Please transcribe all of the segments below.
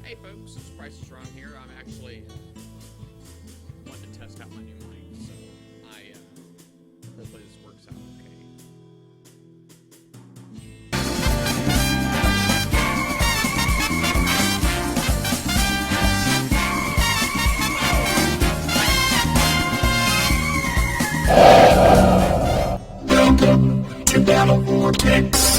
Hey folks, it's Price is Wrong here. I'm actually wanting to test out my new mic, so hopefully this works out okay. Welcome to Battle Vortex.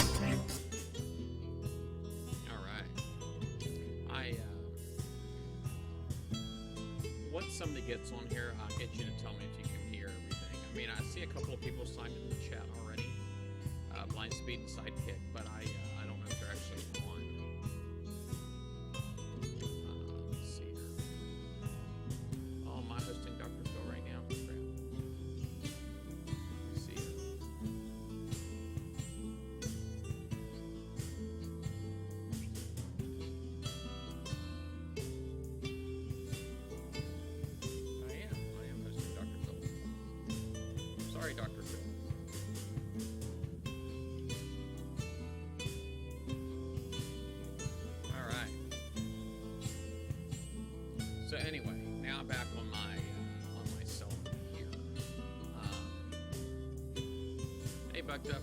Once somebody gets on here, I'll get you to tell me if you can hear everything. I mean, I see a couple of people signed in the chat already, Blind Speed and Sidekick, but I don't know if they're actually on. Let's see here. Oh, am I hosting Dr. Phil right now? Crap. Let's see here. I am hosting Dr. Phil. Sorry, Dr. Phil. All right. So anyway, now I'm back on my cell phone here. Hey, Bucked Up.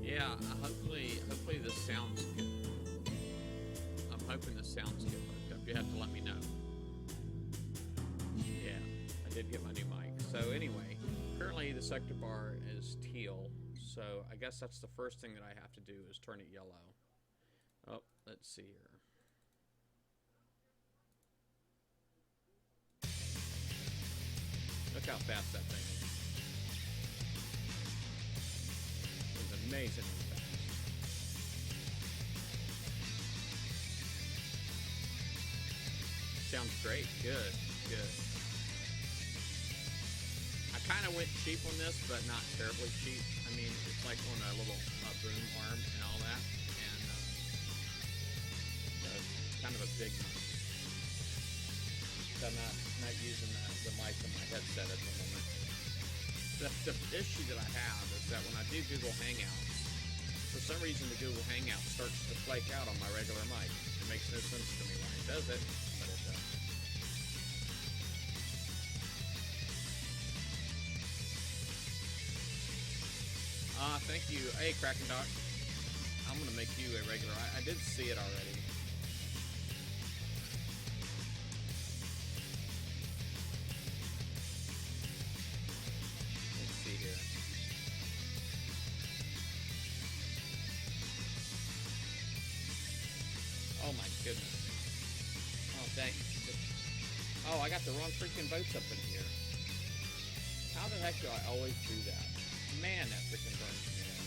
Yeah, hopefully this sounds good. I'm hoping this sounds good, Bucked Up. You have to let me know. Yeah, I did get my new mic. So anyway, currently the sector bar is teal. So I guess that's the first thing that I have to do is turn it yellow. Oh, let's see here. Look how fast that thing is. It's amazingly fast. Sounds great. Good. I kind of went cheap on this, but not terribly cheap. I mean, it's like on a little boom arm and all that, and so it's kind of a big one. So I'm not using the mic on my headset at the moment. The issue that I have is that when I do Google Hangouts, for some reason the Google Hangout starts to flake out on my regular mic. It makes no sense to me why it does it, but it does. Thank you. Hey, Kraken Doc. I'm going to make you a regular. I did see it already. Let's see here. Oh, my goodness. Oh, dang. Oh, I got the wrong freaking boats up in here. How the heck do I always do that? Man, that freaking burns me out.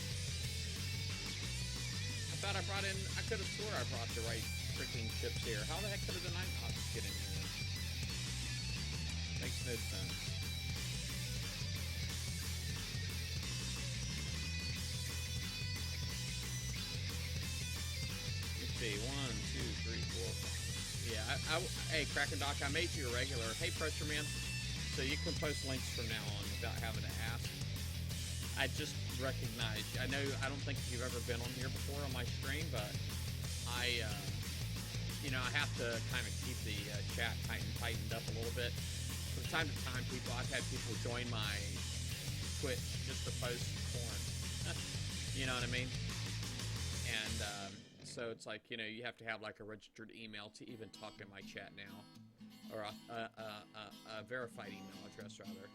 I thought I brought in, I could have swore I brought the right freaking chips here. How the heck could the Night Hawks get in here? Makes no sense. Let's see, 1, 2, 3, 4, 5. Yeah, hey, Kraken Doc, I made you a regular. Hey, Pressure Man. So you can post links from now on without having to ask. I just recognize, I don't think you've ever been on here before on my stream, but I have to kind of keep the chat tightened up a little bit. From time to time, I've had people join my Twitch just to post porn. You know what I mean? And so it's like, you have to have like a registered email to even talk in my chat now. Or a verified email address, rather.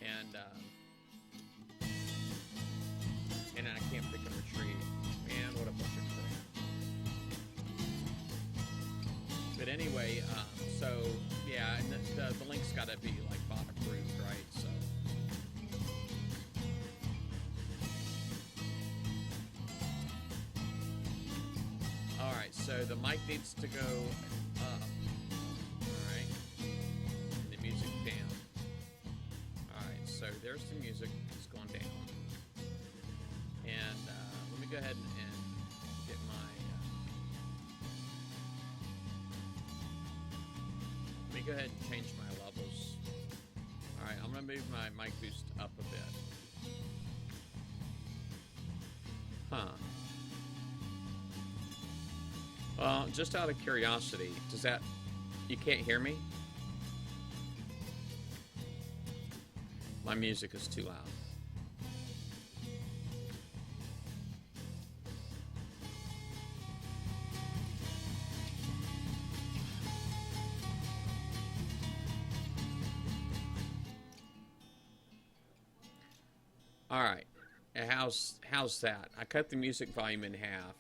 And I can't freaking retrieve. Man, what a bunch of crap. But anyway, so, yeah, and the link's got to be, like, bot approved, right? So. Alright, so the mic needs to go up. Alright. And the music down. Alright, so there's the music. It's going down. And let me go ahead and get my... let me go ahead and change my levels. Alright, I'm going to move my mic boost up a bit. Huh. Well, just out of curiosity, does that... You can't hear me? My music is too loud. All right. How's that? I cut the music volume in half.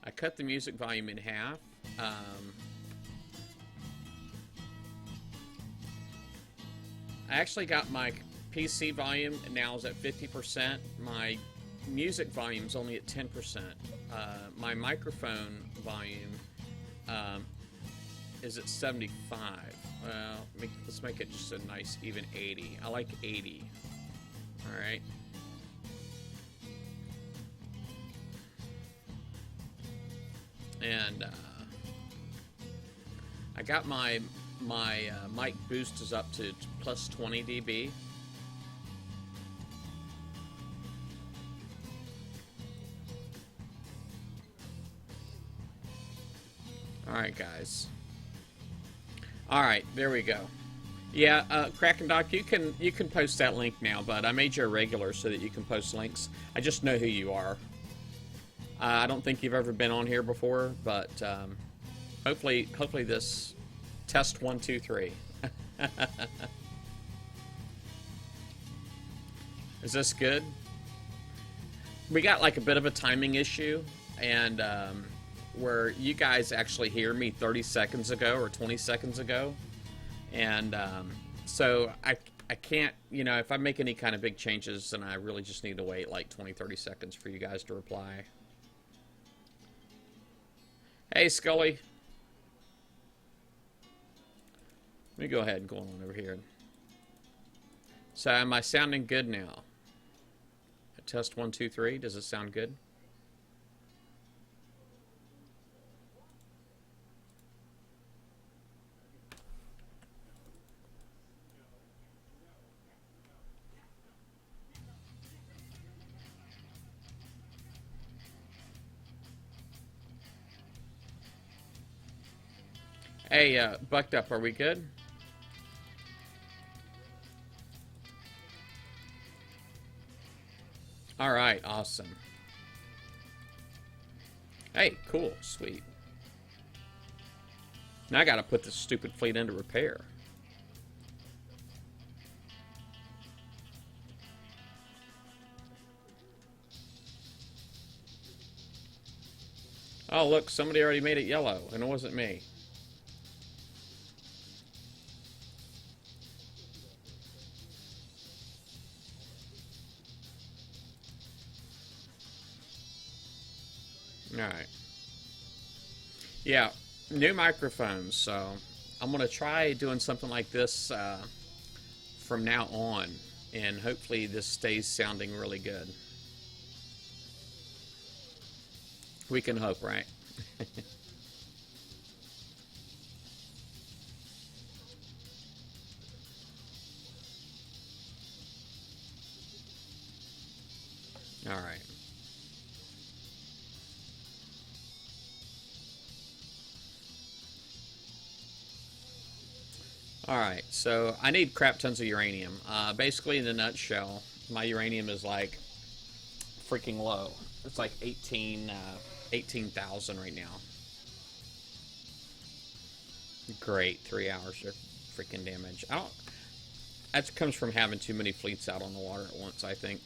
I cut the music volume in half. I actually got my PC volume now is at 50%. My music volume is only at 10%. My microphone volume is at 75. Well, let's make it just a nice even 80. I like 80. All right. And I got my mic boost is up to plus 20 dB. All right, guys. All right, there we go. Yeah, Kraken Doc, you can post that link now, but I made you a regular so that you can post links. I just know who you are. I don't think you've ever been on here before, but hopefully this test 1, 2, 3. Is this good? We got like a bit of a timing issue, and where you guys actually hear me 30 seconds ago or 20 seconds ago, and so I can't, you know, if I make any kind of big changes, then I really just need to wait like 20-30 seconds for you guys to reply. Hey, Scully. Let me go ahead and go on over here. So am I sounding good now? Test 1, 2, 3. Does it sound good? Hey, Bucked Up, are we good? All right, awesome. Hey, cool, sweet. Now I gotta put this stupid fleet into repair. Oh, look, somebody already made it yellow, and it wasn't me. Alright. Yeah, new microphones, so I'm going to try doing something like this from now on, and hopefully this stays sounding really good. We can hope, right? Alright. Alright, so I need crap tons of uranium. Basically, in a nutshell, my uranium is like freaking low. It's like 18,000 right now. Great, 3 hours of freaking damage. That comes from having too many fleets out on the water at once, I think.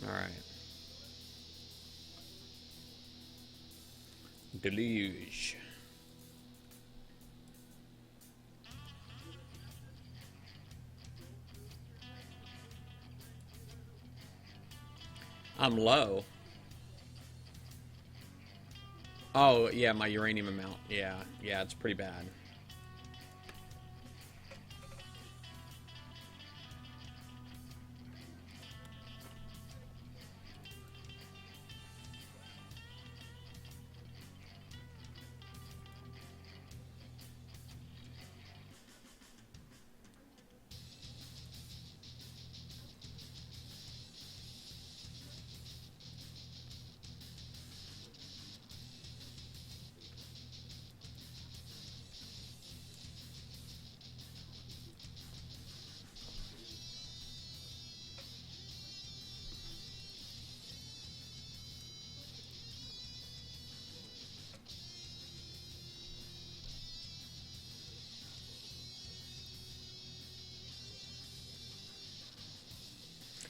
Alright. Deluge. I'm low. Oh, yeah, my uranium amount. Yeah, it's pretty bad.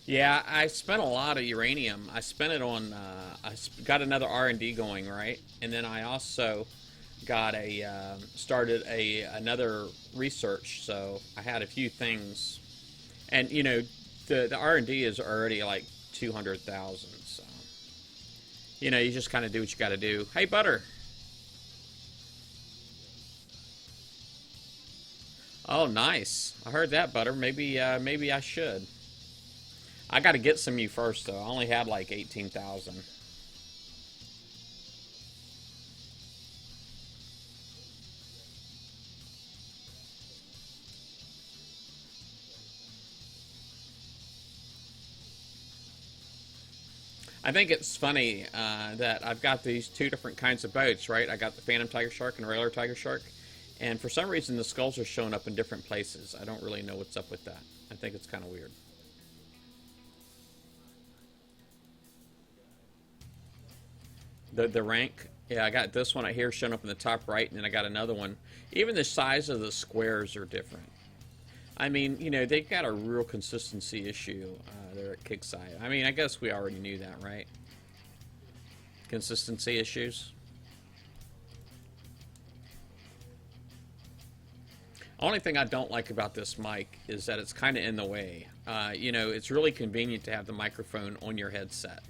Yeah, I spent a lot of uranium. I spent it on. Got another R&D going, right, and then I also got a started a another research. So I had a few things, and the R&D is already like 200,000. So you just kind of do what you got to do. Hey, Butter. Oh, nice. I heard that, Butter. Maybe I should. I got to get some of you first, though. I only had like 18,000. I think it's funny that I've got these two different kinds of boats, right? I got the Phantom Tiger Shark and regular Tiger Shark, and for some reason the skulls are showing up in different places. I don't really know what's up with that. I think it's kind of weird. The rank, yeah, I got this one right here showing up in the top right, and then I got another one. Even the size of the squares are different. I mean, they've got a real consistency issue there at Kickside. I mean, I guess we already knew that, right? Consistency issues. Only thing I don't like about this mic is that it's kind of in the way. It's really convenient to have the microphone on your headset.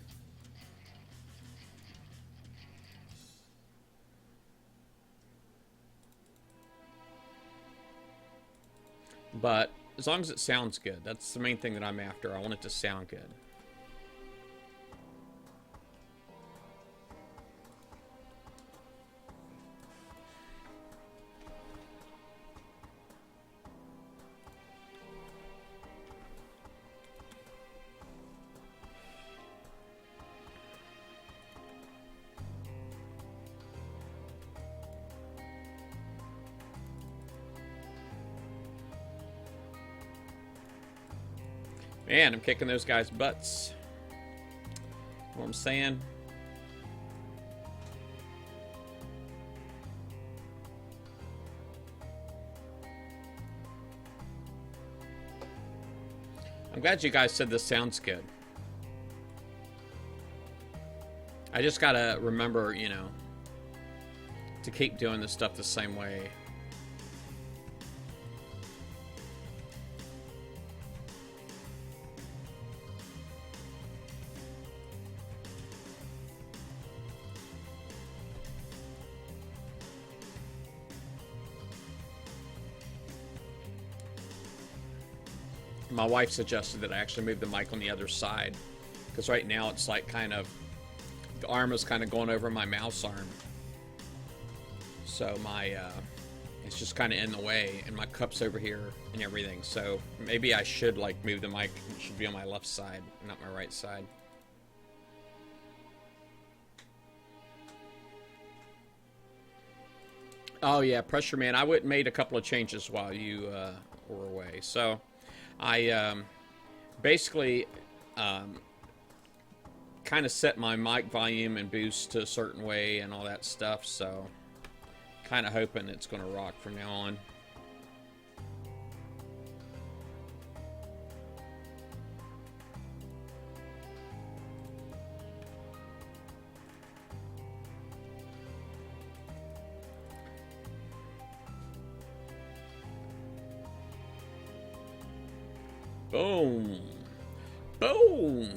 But as long as it sounds good, that's the main thing that I'm after. I want it to sound good. Man, I'm kicking those guys' butts. You know what I'm saying? I'm glad you guys said this sounds good. I just gotta remember, to keep doing this stuff the same way. My wife suggested that I actually move the mic on the other side, because right now it's like the arm is kind of going over my mouse arm, so it's just kind of in the way, and my cup's over here and everything. So maybe I should like move the mic. It should be on my left side, not my right side. Oh yeah, Pressure Man. I went and made a couple of changes while you were away. So I basically kind of set my mic volume and boost to a certain way and all that stuff. So kind of hoping it's going to rock from now on. Boom. Boom.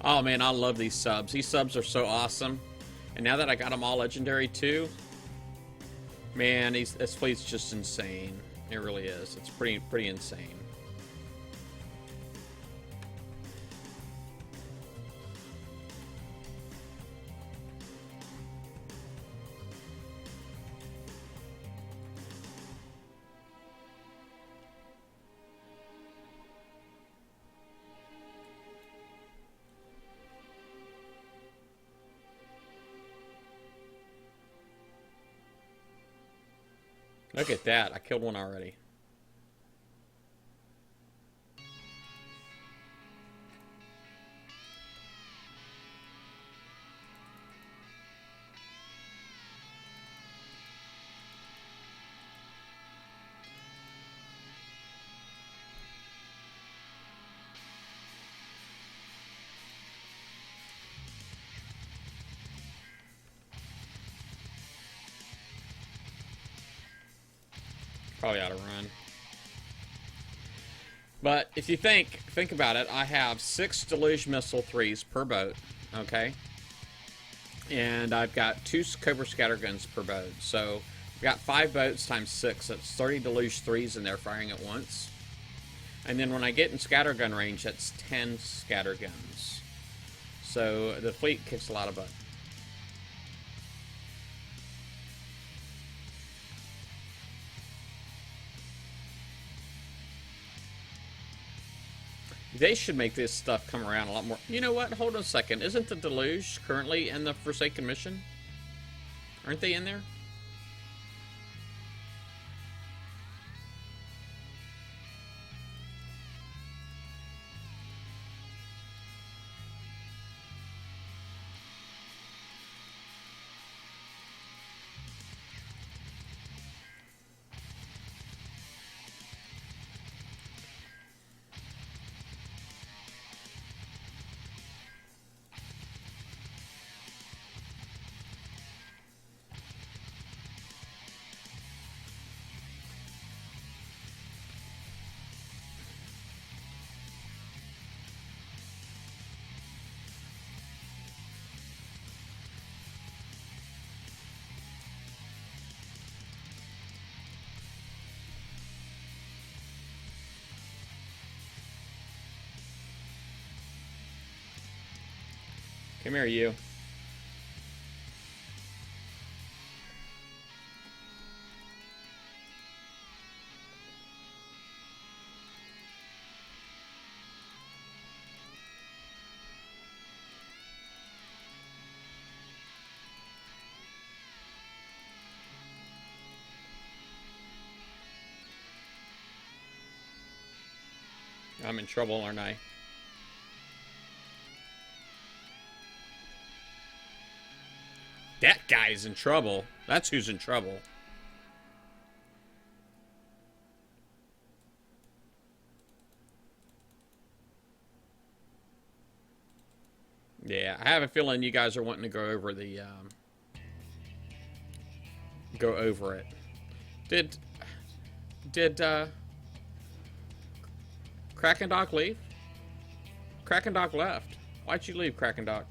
Oh man, I love these subs. These subs are so awesome. And now that I got them all legendary too, man, this fleet's just insane. It really is. It's pretty insane. Look at that. I killed one already. Probably ought to run. But if you think about it, I have 6 Deluge Missile 3s per boat, okay? And I've got 2 Cobra Scatterguns per boat. So I've got 5 boats times 6. That's 30 Deluge 3s in there firing at once. And then when I get in scattergun range, that's 10 scatterguns. So the fleet kicks a lot of butt. They should make this stuff come around a lot more. You know what? Hold on a second. Isn't the Deluge currently in the Forsaken mission? Aren't they in there? Come here, you. I'm in trouble, aren't I? That guy's in trouble. That's who's in trouble. Yeah, I have a feeling you guys are wanting to go over the go over it. Did Kraken Doc leave? Kraken Doc left. Why'd you leave, Kraken Doc?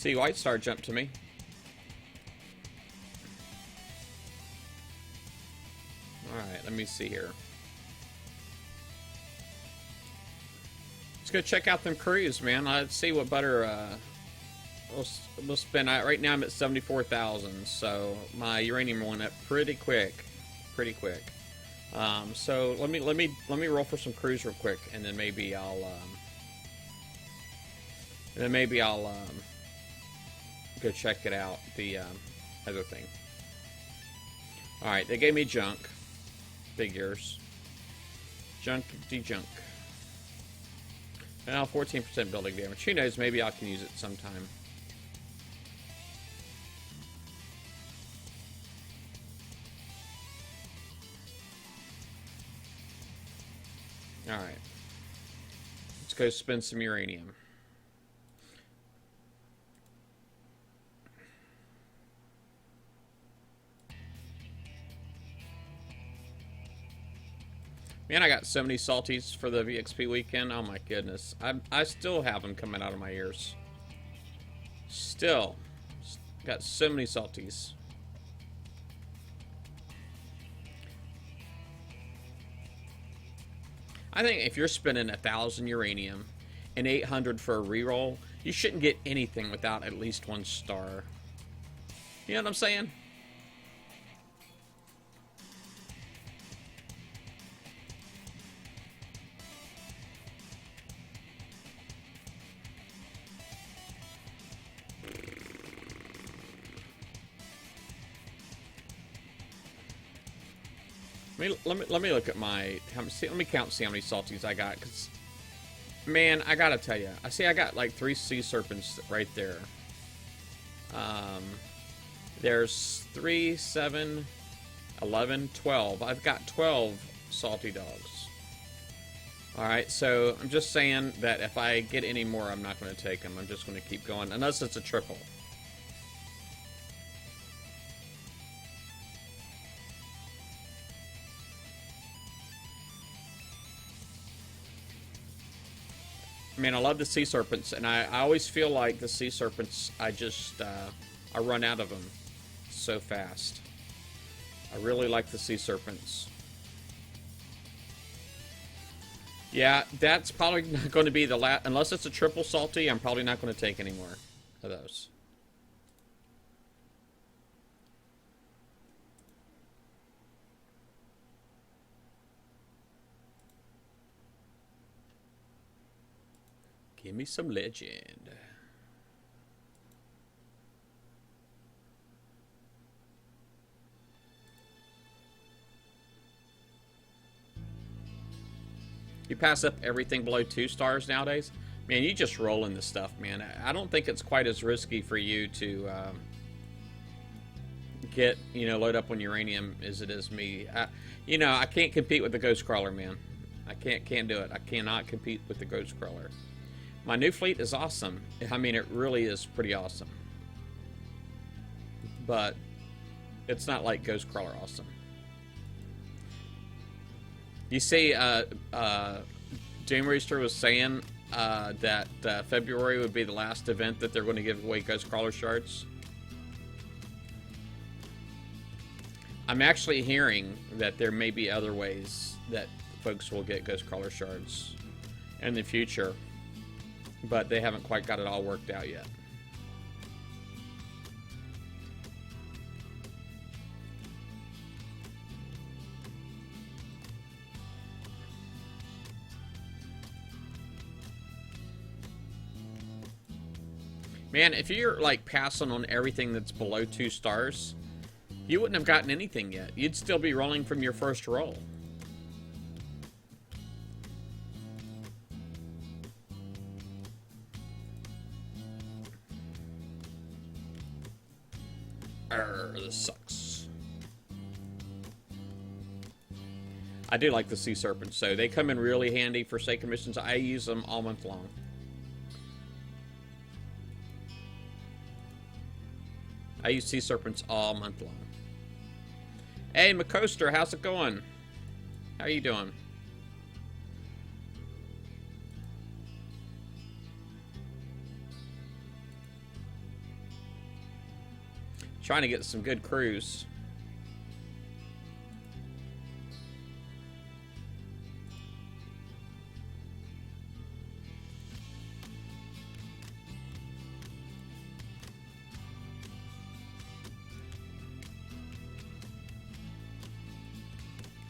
See, White Star jumped to me. Alright, let me see here. Let's go check out them crews, man. Let's see what butter we'll spend. Right now I'm at 74,000, so my uranium went up pretty quick. Pretty quick. So let me roll for some crews real quick, and then maybe I'll go check it out, the other thing. Alright, they gave me junk. Figures. Junk de-junk. Now 14% building damage. Who knows, maybe I can use it sometime. Alright. Let's go spend some uranium. Man, I got so many salties for the VXP weekend. Oh my goodness. I still have them coming out of my ears. Still. Got so many salties. I think if you're spending 1,000 uranium and 800 for a reroll, you shouldn't get anything without at least 1 star. You know what I'm saying? Let me look at my. Let me count. See how many salties I got. Cause, man, I gotta tell you, I got like 3 sea serpents right there. There's 3, 7, 11, 12. I've got 12 salty dogs. All right, so I'm just saying that if I get any more, I'm not going to take them. I'm just going to keep going, unless it's a triple. Man, I love the sea serpents, and I always feel like the sea serpents, I run out of them so fast. I really like the sea serpents. Yeah, that's probably not going to be the last, unless it's a triple salty, I'm probably not going to take any more of those. Give me some legend. You pass up everything below 2 stars nowadays? Man, you just roll in this stuff, man. I don't think it's quite as risky for you to get, load up on uranium as it is me. I can't compete with the Ghost Crawler, man. I can't do it. I cannot compete with the Ghost Crawler. My new fleet is awesome. I mean, it really is pretty awesome. But it's not like Ghost Crawler awesome. You see, Doom Rooster was saying that February would be the last event that they're going to give away Ghost Crawler shards. I'm actually hearing that there may be other ways that folks will get Ghost Crawler shards in the future, but they haven't quite got it all worked out yet. Man, if you're like passing on everything that's below 2 stars, you wouldn't have gotten anything yet. You'd still be rolling from your first roll. This sucks. I do like the sea serpents, so they come in really handy for sacred missions. I use them all month long. I use sea serpents all month long. Hey, McCoaster, how's it going? How you doing? Trying to get some good crews.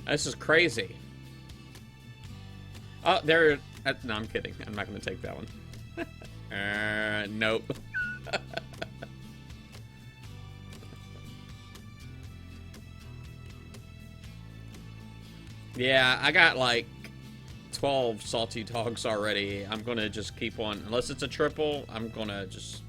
This is crazy. Oh, there. No, I'm kidding. I'm not going to take that one. Nope. Yeah, I got like 12 salty dogs already. I'm going to just keep on. Unless it's a triple, I'm going to just,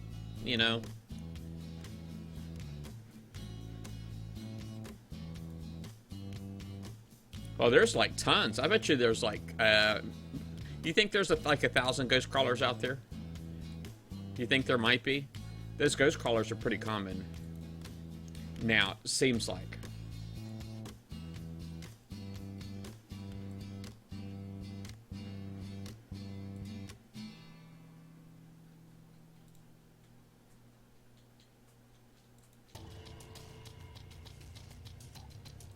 Oh, there's like tons. I bet you there's like, you think there's like 1,000 ghost crawlers out there? You think there might be? Those ghost crawlers are pretty common. Now, it seems like.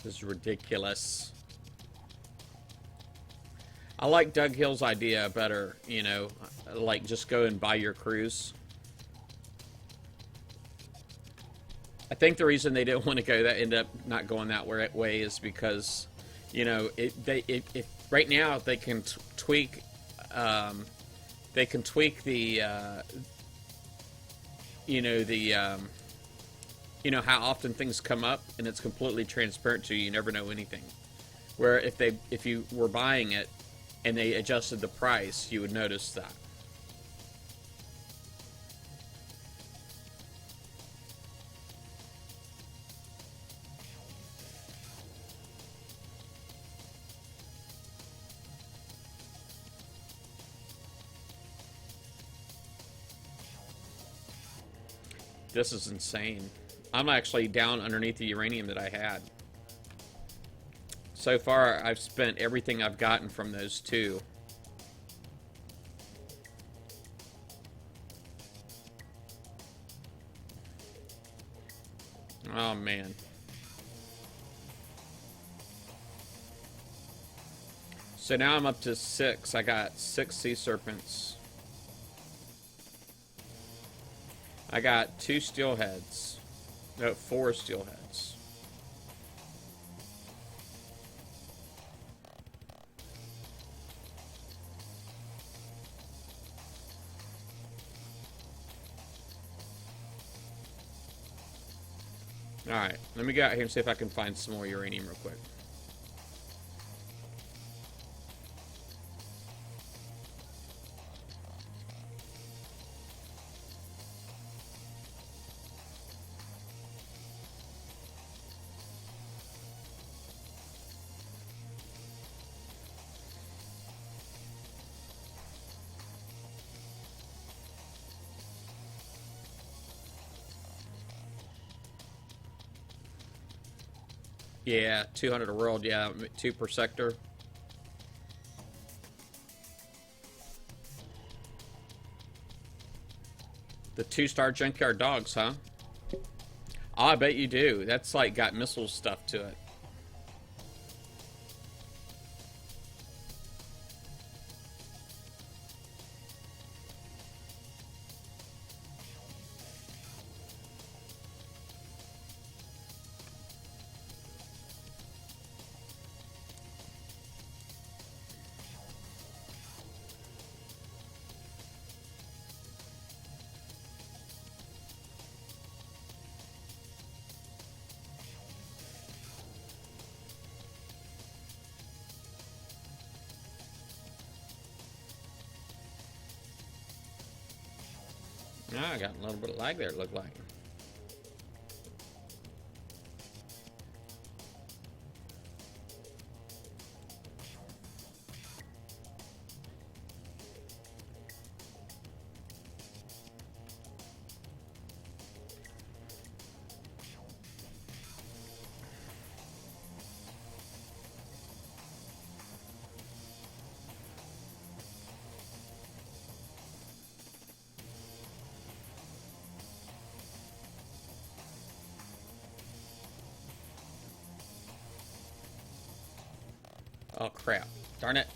This is ridiculous. I like Doug Hill's idea better, you know, like just go and buy your cruise. I think the reason they didn't want to go that end up not going that way is because, you know, if right now they can tweak, they can tweak the, you know, you know how often things come up, and it's completely transparent to you. You never know anything. Where if you were buying it and they adjusted the price, you would notice that. This is insane. I'm actually down underneath the uranium that I had. So far, I've spent everything I've gotten from those two. Oh, man. So now I'm up to 6. I got 6 sea serpents. I got 2 steelheads. No, 4 steelheads. Alright, let me get out here and see if I can find some more uranium real quick. Yeah, 200 a world, yeah, 2 per sector. The 2-star junkyard dogs, huh? Oh, I bet you do. That's like got missile stuff to it. Ah, I got a little bit of lag there, it looked like. Oh, crap. Darn it.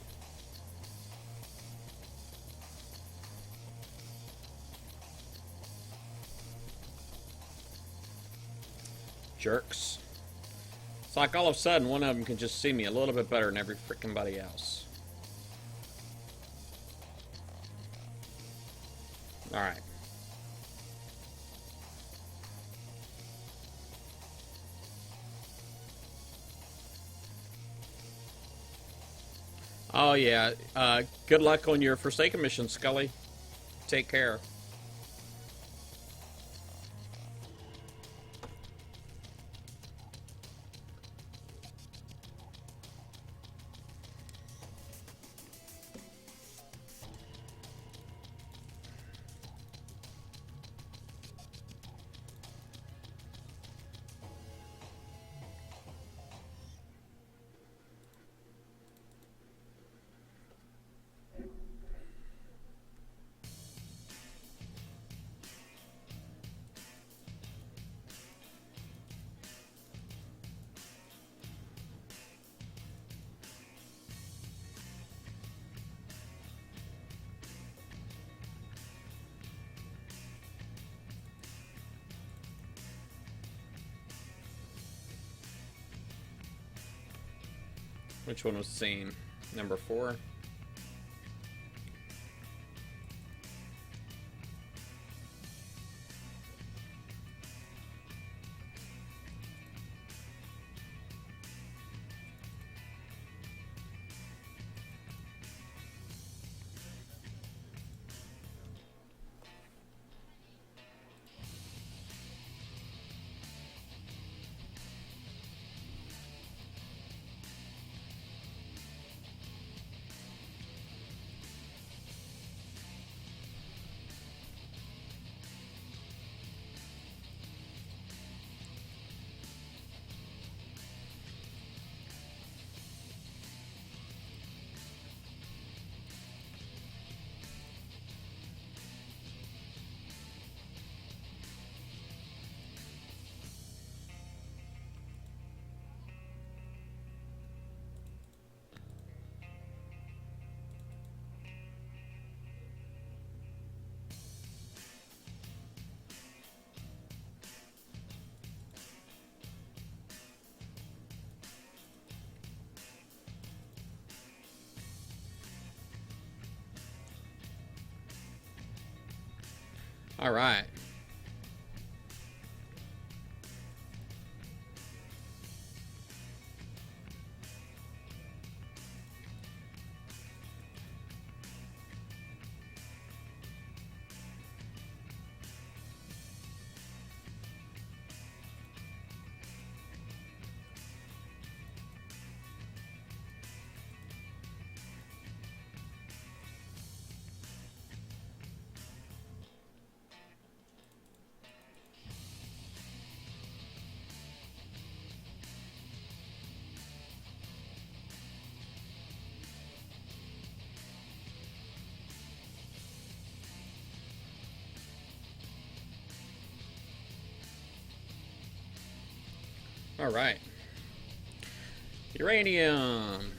Jerks. It's like all of a sudden one of them can just see me a little bit better than every freaking body else. Alright. Oh, yeah. Good luck on your Forsaken mission, Scully. Take care. Which one was seen? Number 4. All right. All right. Uranium.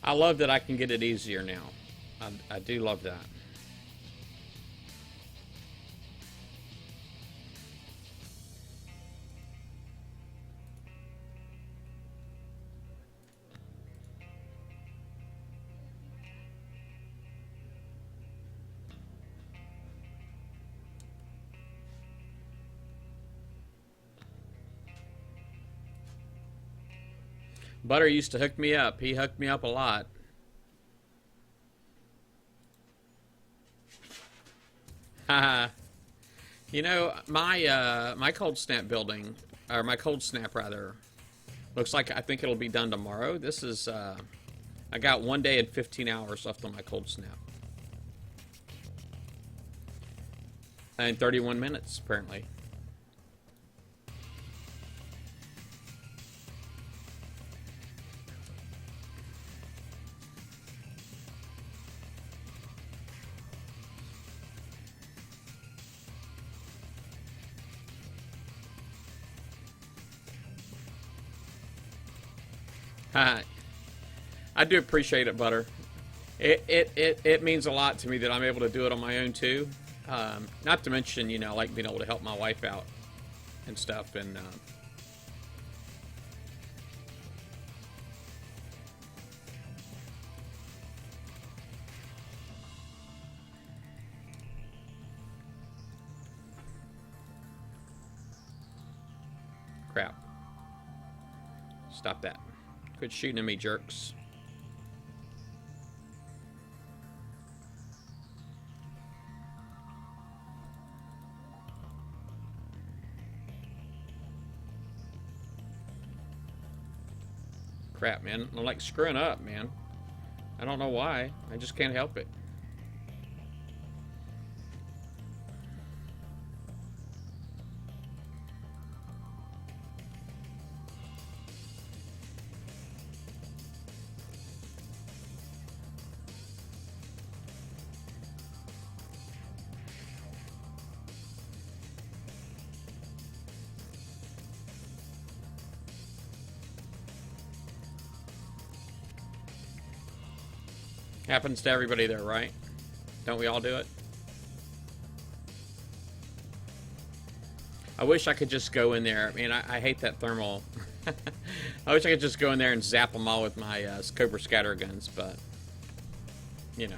I love that I can get it easier now. I do love that. Butter used to hook me up. He hooked me up a lot. Haha. You know, my cold snap building, or my cold snap rather, looks like I think it'll be done tomorrow. This is I got 1 day and 15 hours left on my cold snap. And 31 minutes apparently. I do appreciate it, Butter. It means a lot to me that I'm able to do it on my own too. Not to mention, you know, I like being able to help my wife out and stuff. And crap. Stop that. Quit shooting at me, jerks. Crap, man. I'm like screwing up, man. I don't know why. I just can't help it. Happens to everybody there, right? Don't we all do it? I wish I could just go in there. I mean, I hate that thermal I wish I could just go in there and zap them all with my Cobra scatter guns, but you know.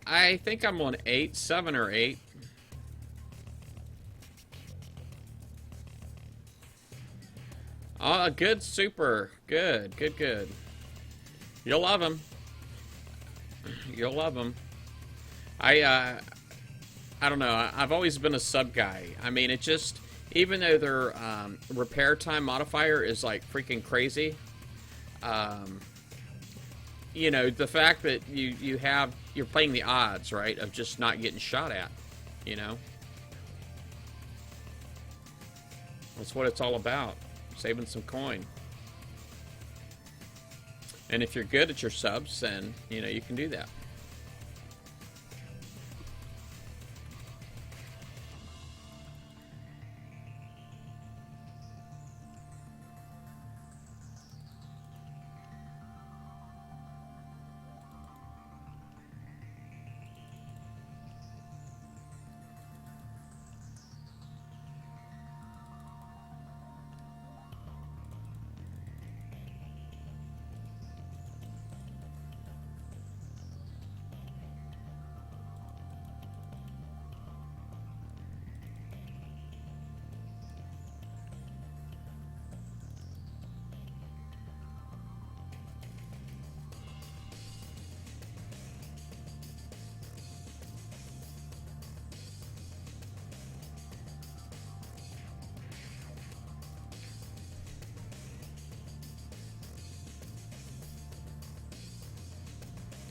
I think I'm on 8, 7 or 8. Oh, good, super, good, good, good. You'll love him. You'll love him. I don't know. I've always been a sub guy. I mean, it just, even though their repair time modifier is like freaking crazy, you know, the fact that you're playing the odds, right, of just not getting shot at, you know, that's what it's all about, saving some coin. And if you're good at your subs, then you know you can do that.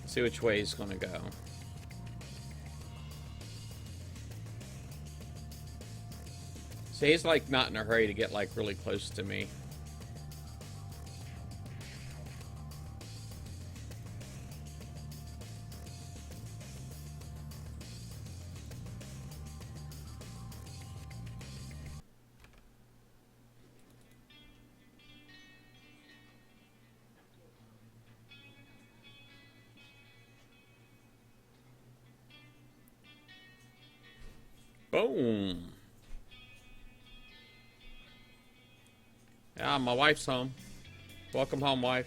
See which way he's gonna go. See, he's like not in a hurry to get like really close to me. Boom. Yeah, my wife's home. Welcome home, wife.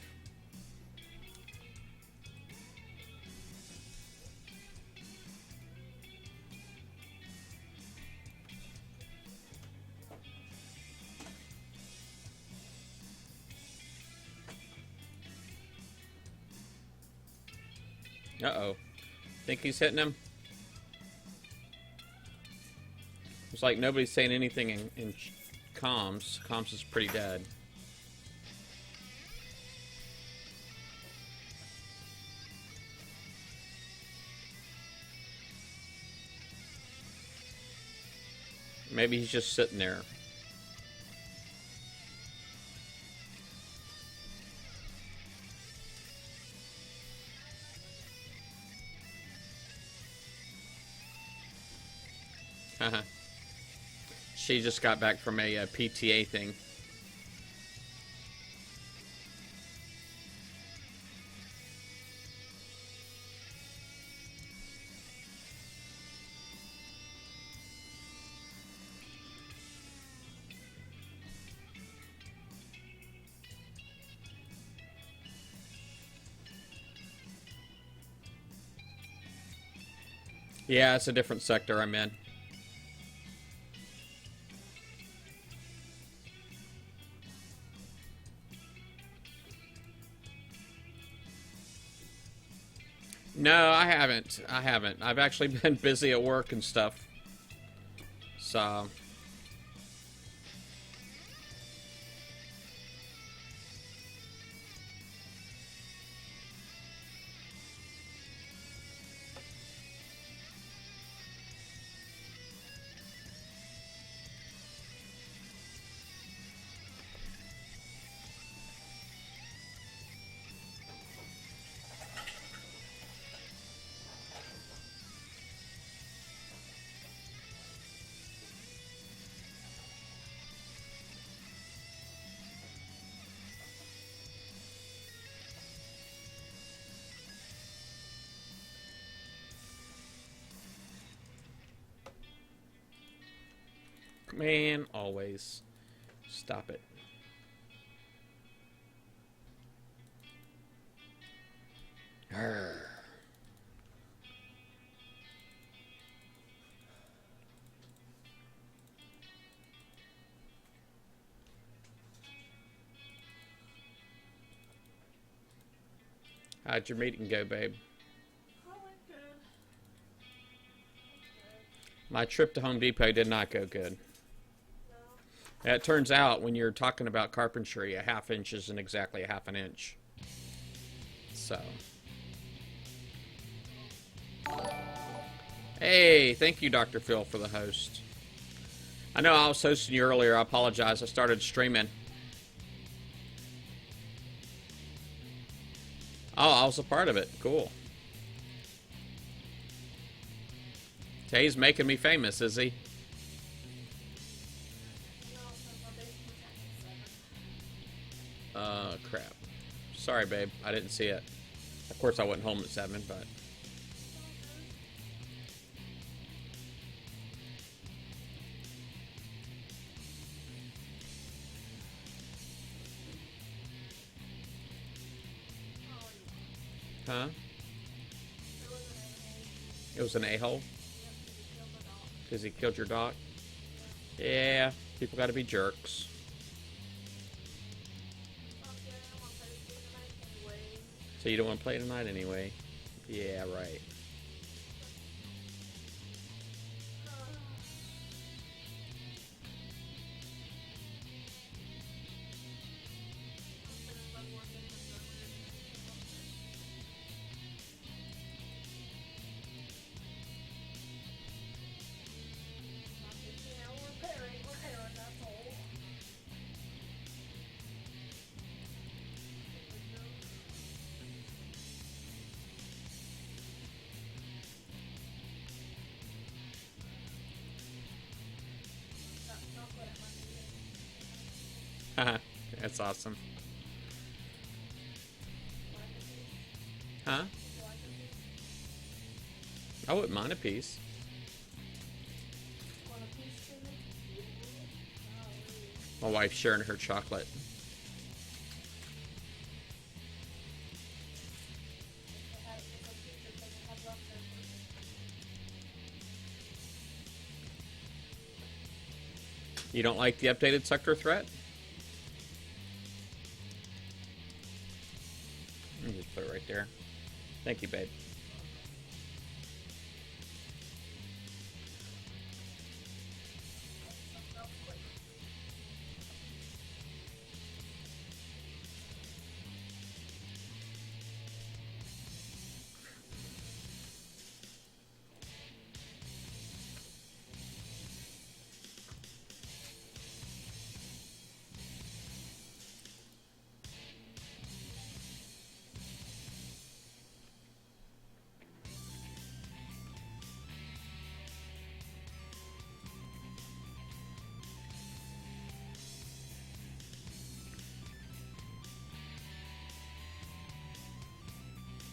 Uh-oh. Think he's hitting him? It's like nobody's saying anything in comms. Comms is pretty dead. Maybe he's just sitting there. Haha. She just got back from a PTA thing. Yeah, it's a different sector I'm in. No, I haven't. I haven't. I've actually been busy at work and stuff. So... Man, always. Stop it. Arrgh. How'd your meeting go, babe? Oh, went good. My trip to Home Depot did not go good. No. It turns out when you're talking about carpentry, a half inch isn't exactly a half an inch. So. Hey, thank you, Dr. Phil, for the host. I know I was hosting you earlier. I apologize. I started streaming. Oh, I was a part of it. Cool. Tay's making me famous, is he? No, so my basement at 7. Crap. Sorry, babe. I didn't see it. Of course, I wasn't home at 7, but... Huh? It was an a-hole? Because he killed your dog? Yeah, people gotta be jerks. So you don't want to play tonight anyway? Yeah, right. That's awesome. Huh? I wouldn't mind a piece. My wife's sharing her chocolate. You don't like the updated sector threat? Let me just put it right there. Thank you, babe.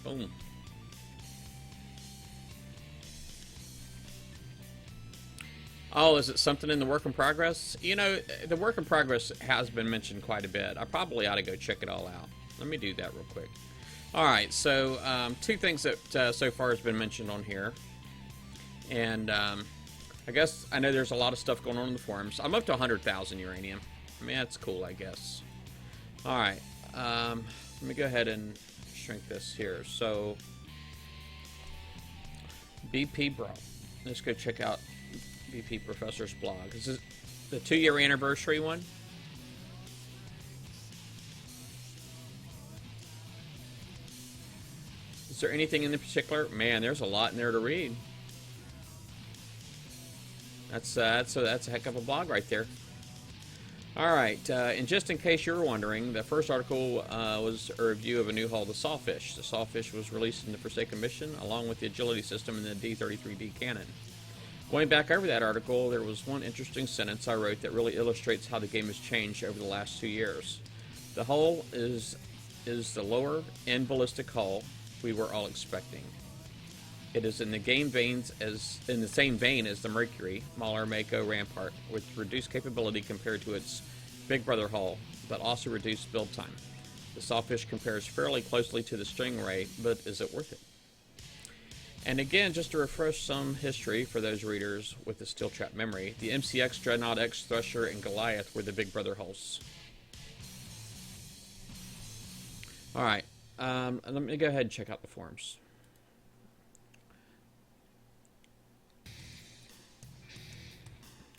Boom. Oh, is it something in the work in progress? You know, the work in progress has been mentioned quite a bit. I probably ought to go check it all out. Let me do that real quick. All right, so two things that so far has been mentioned on here. And I guess I know there's a lot of stuff going on in the forums. I'm up to 100,000 uranium. I mean, that's cool, I guess. All right, let me go ahead and shrink this here. So, BP Bro. Let's go check out BP Professor's blog. This is the 2-year anniversary one. Is there anything in particular? Man, there's a lot in there to read. That's a heck of a blog right there. All right, and just in case you're wondering, the first article was a review of a new hull, the Sawfish. The Sawfish was released in the Forsaken mission, along with the agility system and the D-33D cannon. Going back over that article, there was one interesting sentence I wrote that really illustrates how the game has changed over the last 2 years. The hull is the lower-end ballistic hull we were all expecting. It is in the same vein as the Mercury, Mahler, Mako, Rampart, with reduced capability compared to its big brother hull, but also reduced build time. The Sawfish compares fairly closely to the Stingray, but is it worth it? And again, just to refresh some history for those readers with the steel trap memory, the MCX, Dreadnought X, Thresher, and Goliath were the big brother hulls. Alright, let me go ahead and check out the forums.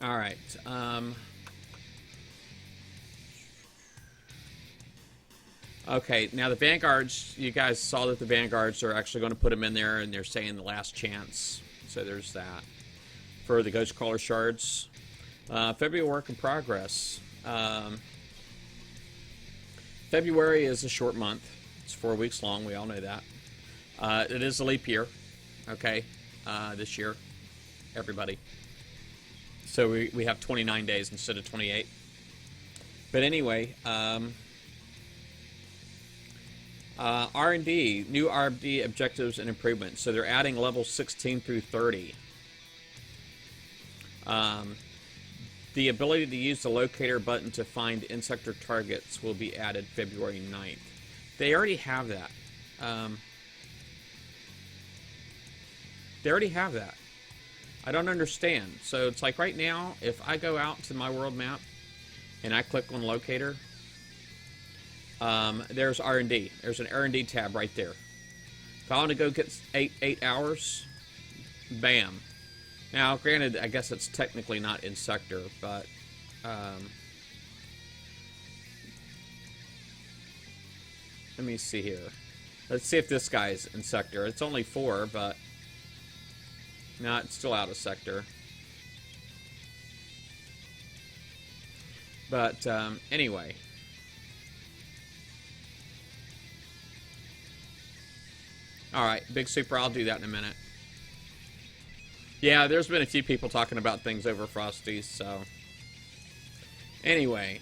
Alright, okay, now the Vanguards, you guys saw that the Vanguards are actually going to put them in there, and they're saying the last chance. So there's that. For the Ghostcrawler shards. February work in progress. February is a short month. It's 4 weeks long, we all know that. It is a leap year, okay, this year, everybody. So we have 29 days instead of 28. But anyway, R&D, new R&D objectives and improvements. So they're adding levels 16 through 30. The ability to use the locator button to find in-sector targets will be added February 9th. They already have that. They already have that. I don't understand. So it's like right now, if I go out to my world map and I click on locator, there's R&D. There's an R&D tab right there. If I want to go get 8 hours, bam. Now, granted, I guess it's technically not in sector, but let me see here. Let's see if this guy's in sector. It's only 4, but no, it's still out of sector. But anyway. Alright, Big Super, I'll do that in a minute. Yeah, there's been a few people talking about things over Frosties, so. Anyway,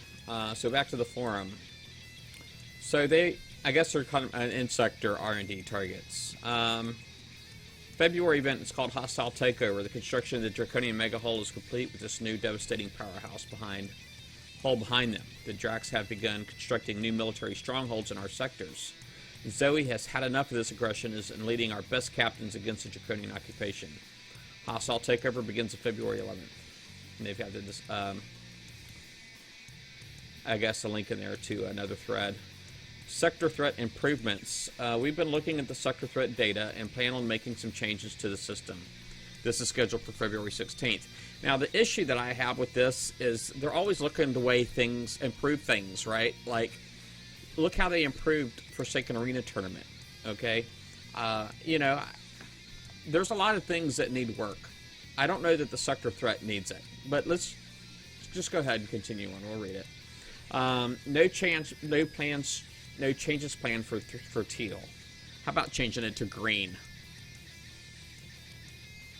so back to the forum. So I guess they're kind of in sector R&D targets. February event is called Hostile Takeover. The construction of the Draconian Mega Hull is complete with this new devastating powerhouse behind them. The Dracs have begun constructing new military strongholds in our sectors. Zoe has had enough of this aggression and leading our best captains against the Draconian occupation. Hostile Takeover begins on February 11th. And they've got this, I guess, a link in there to another thread. Sector threat improvements. We've been looking at the sector threat data and plan on making some changes to the system. This is scheduled for February 16th. Now, the issue that I have with this is they're always looking the way things improve things, right? Like, look how they improved Forsaken Arena Tournament, okay? You know, there's a lot of things that need work. I don't know that the sector threat needs it, but let's just go ahead and continue on. We'll read it. No changes planned for teal. How about changing it to green?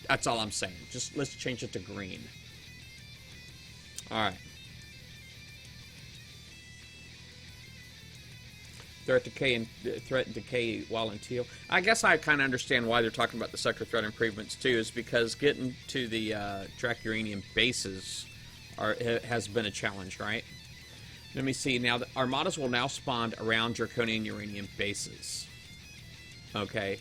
That's all I'm saying. Just let's change it to green. All right. Threat decay while in teal. I guess I kind of understand why they're talking about the sector threat improvements too, is because getting to the track uranium bases has been a challenge, right? Let me see. Now, the armadas will now spawn around Draconian uranium bases. Okay.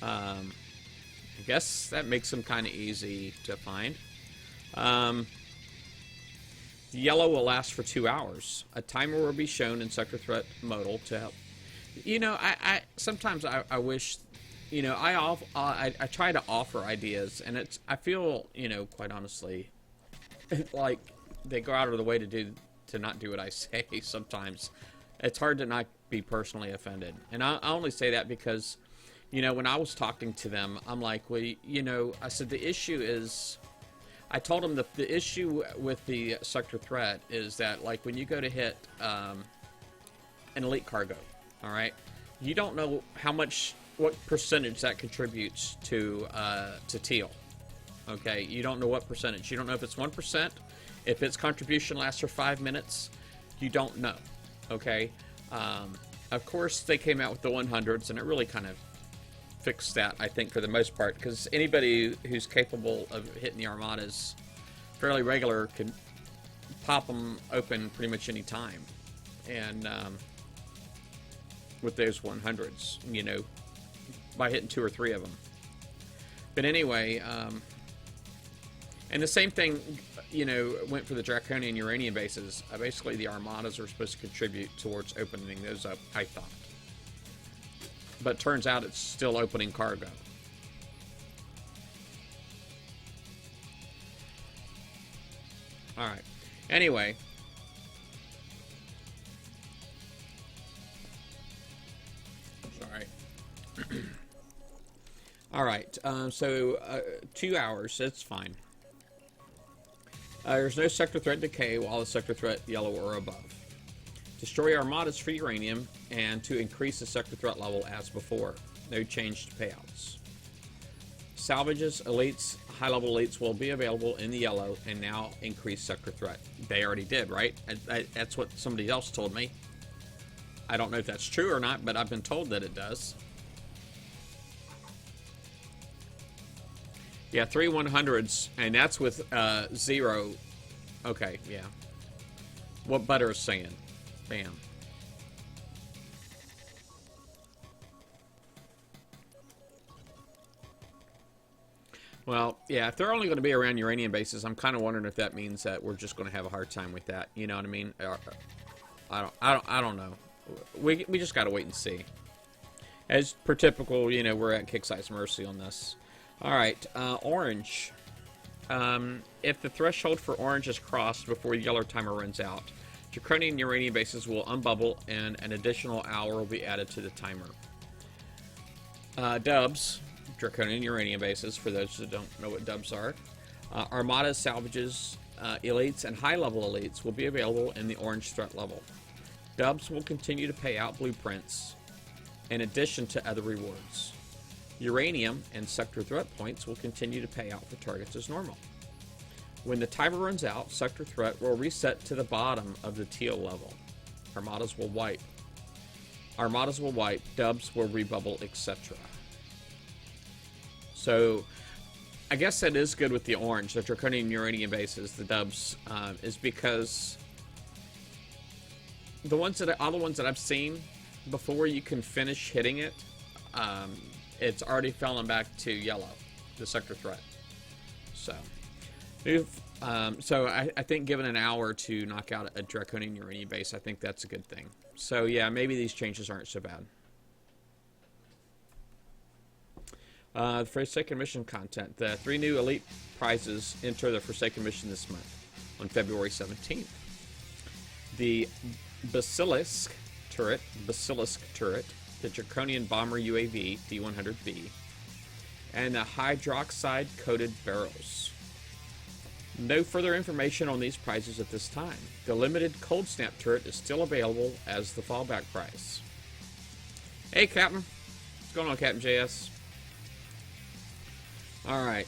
I guess that makes them kind of easy to find. The yellow will last for 2 hours. A timer will be shown in sector threat modal to help. You know, I sometimes I wish, you know, I try to offer ideas, and I feel, you know, quite honestly, like they go out of the way to not do what I say. Sometimes it's hard to not be personally offended, and I only say that because, you know, when I was talking to them, I'm like, well, you know, I said the issue is. I told them that the issue with the sector threat is that, like, when you go to hit an elite cargo, all right, you don't know what percentage that contributes to teal. Okay, you don't know what percentage. You don't know if it's 1%, if its contribution lasts for 5 minutes. You don't know. Okay, of course they came out with the 100s, and it really kind of fixed that, I think, for the most part, because anybody who's capable of hitting the Armadas fairly regular can pop them open pretty much any time. And with those 100s, you know, by hitting 2 or 3 of them. But anyway, and the same thing, you know, went for the Draconian uranium bases. Basically, the Armadas are supposed to contribute towards opening those up, I thought. But turns out it's still opening cargo. Alright. Anyway. Sorry. Alright. So, 2 hours. That's fine. There's no sector threat decay while the sector threat yellow or above. Destroy Armadas for uranium and to increase the sector threat level as before. No change to payouts. Salvages, elites, high-level elites will be available in the yellow and now increase sector threat. They already did, right? That's what somebody else told me. I don't know if that's true or not, but I've been told that it does. Yeah, 3 100s, and that's with 0. Okay, yeah. What Butter is saying. Bam. Well, yeah, if they're only going to be around uranium bases, I'm kind of wondering if that means that we're just going to have a hard time with that. You know what I mean? I don't know. We just got to wait and see. As per typical, you know, we're at Kick-Size Mercy on this. All right, orange. If the threshold for orange is crossed before the yellow timer runs out, Draconian uranium bases will unbubble and an additional hour will be added to the timer. Dubs, Draconian uranium bases, for those that don't know what dubs are. Armadas, salvages, elites, and high-level elites will be available in the orange threat level. Dubs will continue to pay out blueprints in addition to other rewards. Uranium and sector threat points will continue to pay out for targets as normal. When the timer runs out, sector threat will reset to the bottom of the teal level. Armadas will wipe. Dubs will rebubble, etc. So, I guess that is good with the orange, the Draconian uranium bases, the dubs, is because all the ones that I've seen, before you can finish hitting it, it's already fallen back to yellow, the sector threat. So, I think given an hour to knock out a Draconian uranium base, I think that's a good thing. So yeah, maybe these changes aren't so bad. The Forsaken Mission content. The 3 new elite prizes enter the Forsaken Mission this month, on February 17th. The Basilisk turret, the Draconian Bomber UAV, D-100B, and the hydroxide-coated barrels. No further information on these prizes at this time. The limited Cold Snap turret is still available as the fallback prize. Hey, Captain. What's going on, Captain JS? Alright,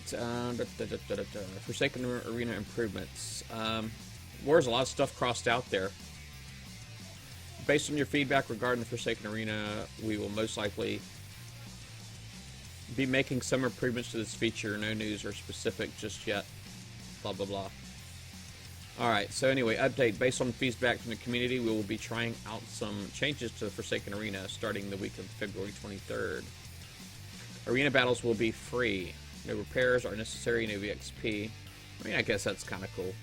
Forsaken Arena improvements. There's a lot of stuff crossed out there. Based on your feedback regarding the Forsaken Arena, we will most likely be making some improvements to this feature. No news or specific just yet. Blah, blah, blah. Alright, so anyway, update. Based on feedback from the community, we will be trying out some changes to the Forsaken Arena starting the week of February 23rd. Arena battles will be free. No repairs are necessary, no VXP. I mean, I guess that's kind of cool.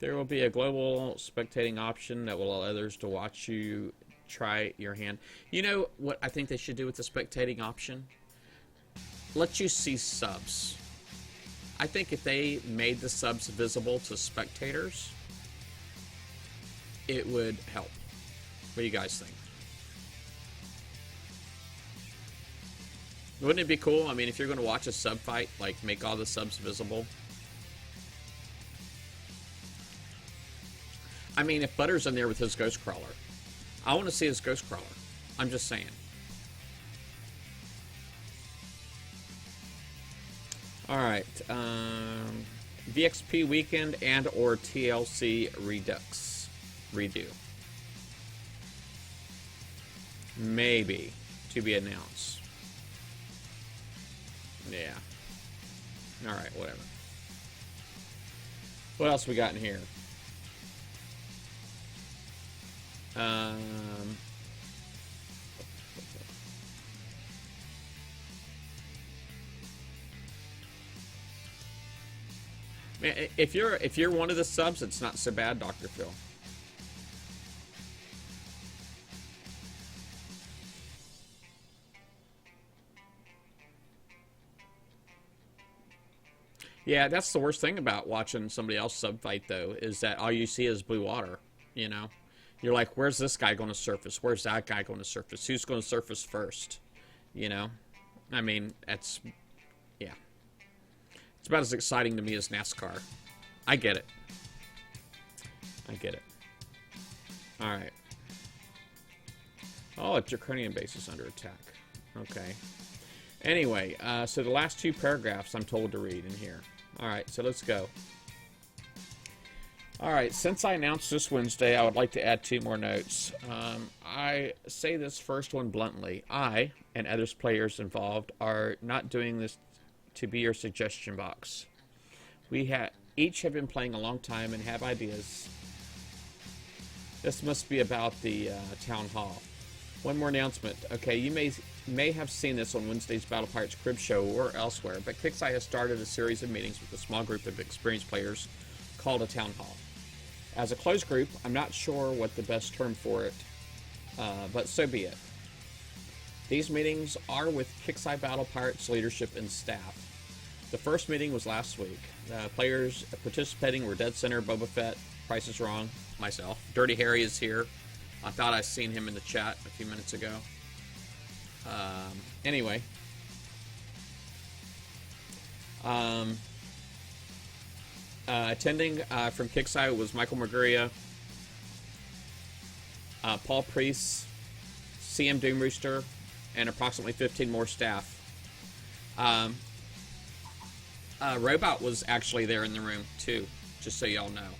There will be a global spectating option that will allow others to watch you try your hand. You know what I think they should do with the spectating option? Let you see subs. I think if they made the subs visible to spectators, it would help. What do you guys think? Wouldn't it be cool? I mean, if you're going to watch a sub fight, like, make all the subs visible. I mean, if Butter's in there with his Ghost Crawler, I want to see his Ghost Crawler. I'm just saying. Alright, VXP Weekend and or TLC Redo. Maybe. To be announced. Yeah. Alright, whatever. What else we got in here? Man, if you're one of the subs, it's not so bad, Dr. Phil. Yeah, that's the worst thing about watching somebody else sub fight, though, is that all you see is blue water. You know, you're like, where's this guy going to surface? Where's that guy going to surface? Who's going to surface first? You know, I mean, yeah. It's about as exciting to me as NASCAR. I get it. I get it. All right. Oh, a Draconian base is under attack. Okay. Anyway, so the last two paragraphs I'm told to read in here. All right, so let's go. All right, since I announced this Wednesday, I would like to add 2 more notes. I say this first one bluntly. I, and others players involved, are not doing this to be your suggestion box. We each have been playing a long time and have ideas. This must be about the town hall. One more announcement. Okay, you may have seen this on Wednesday's Battle Pirates Crib Show or elsewhere, but Kixeye has started a series of meetings with a small group of experienced players called a town hall. As a closed group, I'm not sure what the best term for it, but so be it. These meetings are with Kixeye Battle Pirates leadership and staff. The first meeting was last week. Players participating were Dead Center, Boba Fett, Price is Wrong, myself. Dirty Harry is here. I thought I seen him in the chat a few minutes ago. Anyway. Attending from Kixeye was Michael Merguria, Paul Priest, CM Doomrooster, and approximately 15 more staff. Robot was actually there in the room, too, just so y'all know.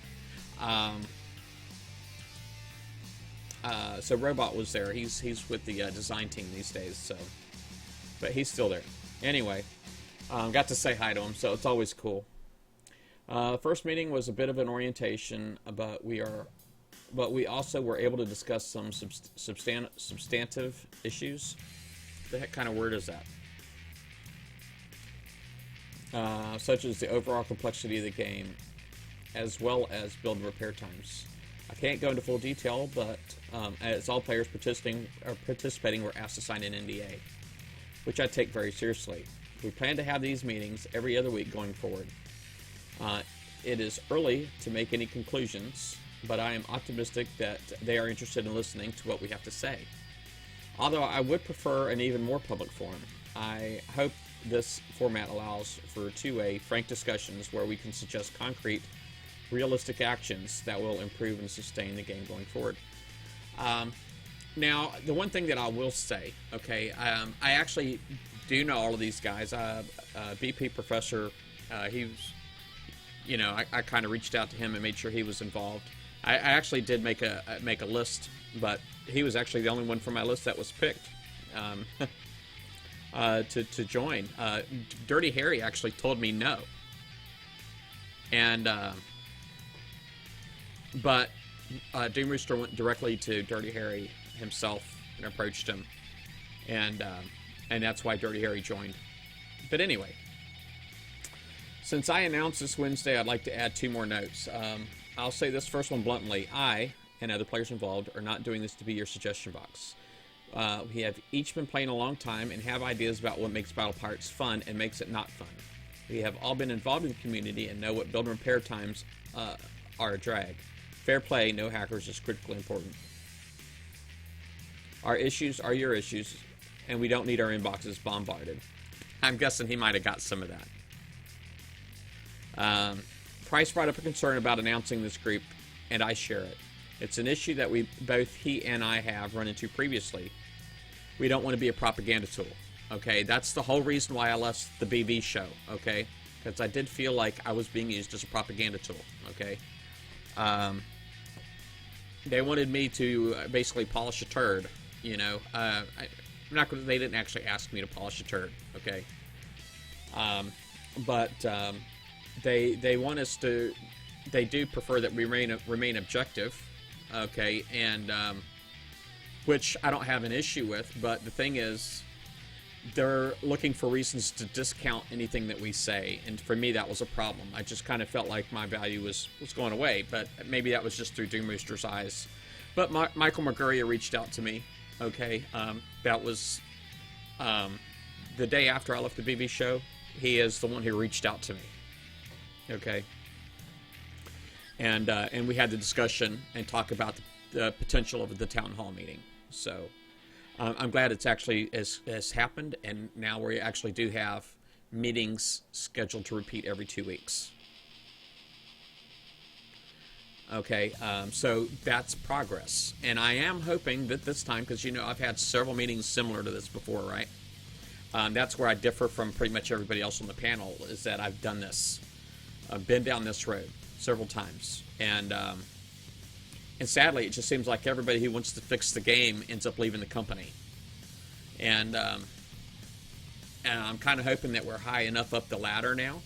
So Robot was there. He's with the design team these days, so, but he's still there. Anyway, got to say hi to him, so it's always cool. First meeting was a bit of an orientation, but we also were able to discuss some substantive issues. What the heck kind of word is that? Such as the overall complexity of the game, as well as build and repair times. I can't go into full detail, but as all players participating were asked to sign an NDA, which I take very seriously. We plan to have these meetings every other week going forward. It is early to make any conclusions, but I am optimistic that they are interested in listening to what we have to say. Although I would prefer an even more public forum, I hope this format allows for two-way, frank discussions where we can suggest concrete, realistic actions that will improve and sustain the game going forward. Now, the one thing that I will say, okay, I actually do know all of these guys. BP Professor, he was, you know, I kind of reached out to him and made sure he was involved. I actually did make a list, but he was actually the only one from my list that was picked to join. Dirty Harry actually told me no, and but Doom Rooster went directly to Dirty Harry himself and approached him, and that's why Dirty Harry joined. But anyway, since I announced this Wednesday, I'd like to add 2 more notes. I'll say this first one bluntly. I, and other players involved, are not doing this to be your suggestion box. We have each been playing a long time and have ideas about what makes Battle Pirates fun and makes it not fun. We have all been involved in the community and know what build and repair times are a drag. Fair play, no hackers is critically important. Our issues are your issues, and we don't need our inboxes bombarded. I'm guessing he might have got some of that. Price brought up a concern about announcing this group, and I share it. It's an issue that both he and I have run into previously. We don't want to be a propaganda tool, okay? That's the whole reason why I left the BB show, okay? Because I did feel like I was being used as a propaganda tool, okay? They wanted me to basically polish a turd You know, I'm not gonna, they didn't actually ask me to polish a turd, okay? But they want us to. They do prefer that we remain objective, okay, and which I don't have an issue with. But the thing is, they're looking for reasons to discount anything that we say, and for me that was a problem. I just kind of felt like my value was going away, but maybe that was just through Doom Rooster's eyes. But Michael Marguria reached out to me, okay? That was the day after I left the BB show. He is the one who reached out to me, okay? And we had the discussion and talk about the potential of the town hall meeting. So I'm glad it's actually has happened, and now we actually do have meetings scheduled to repeat every 2 weeks. Okay, so that's progress, and I am hoping that this time, because you know I've had several meetings similar to this before, right? That's where I differ from pretty much everybody else on the panel, is that I've done this, I've been down this road several times, and sadly, it just seems like everybody who wants to fix the game ends up leaving the company, and I'm kind of hoping that we're high enough up the ladder now,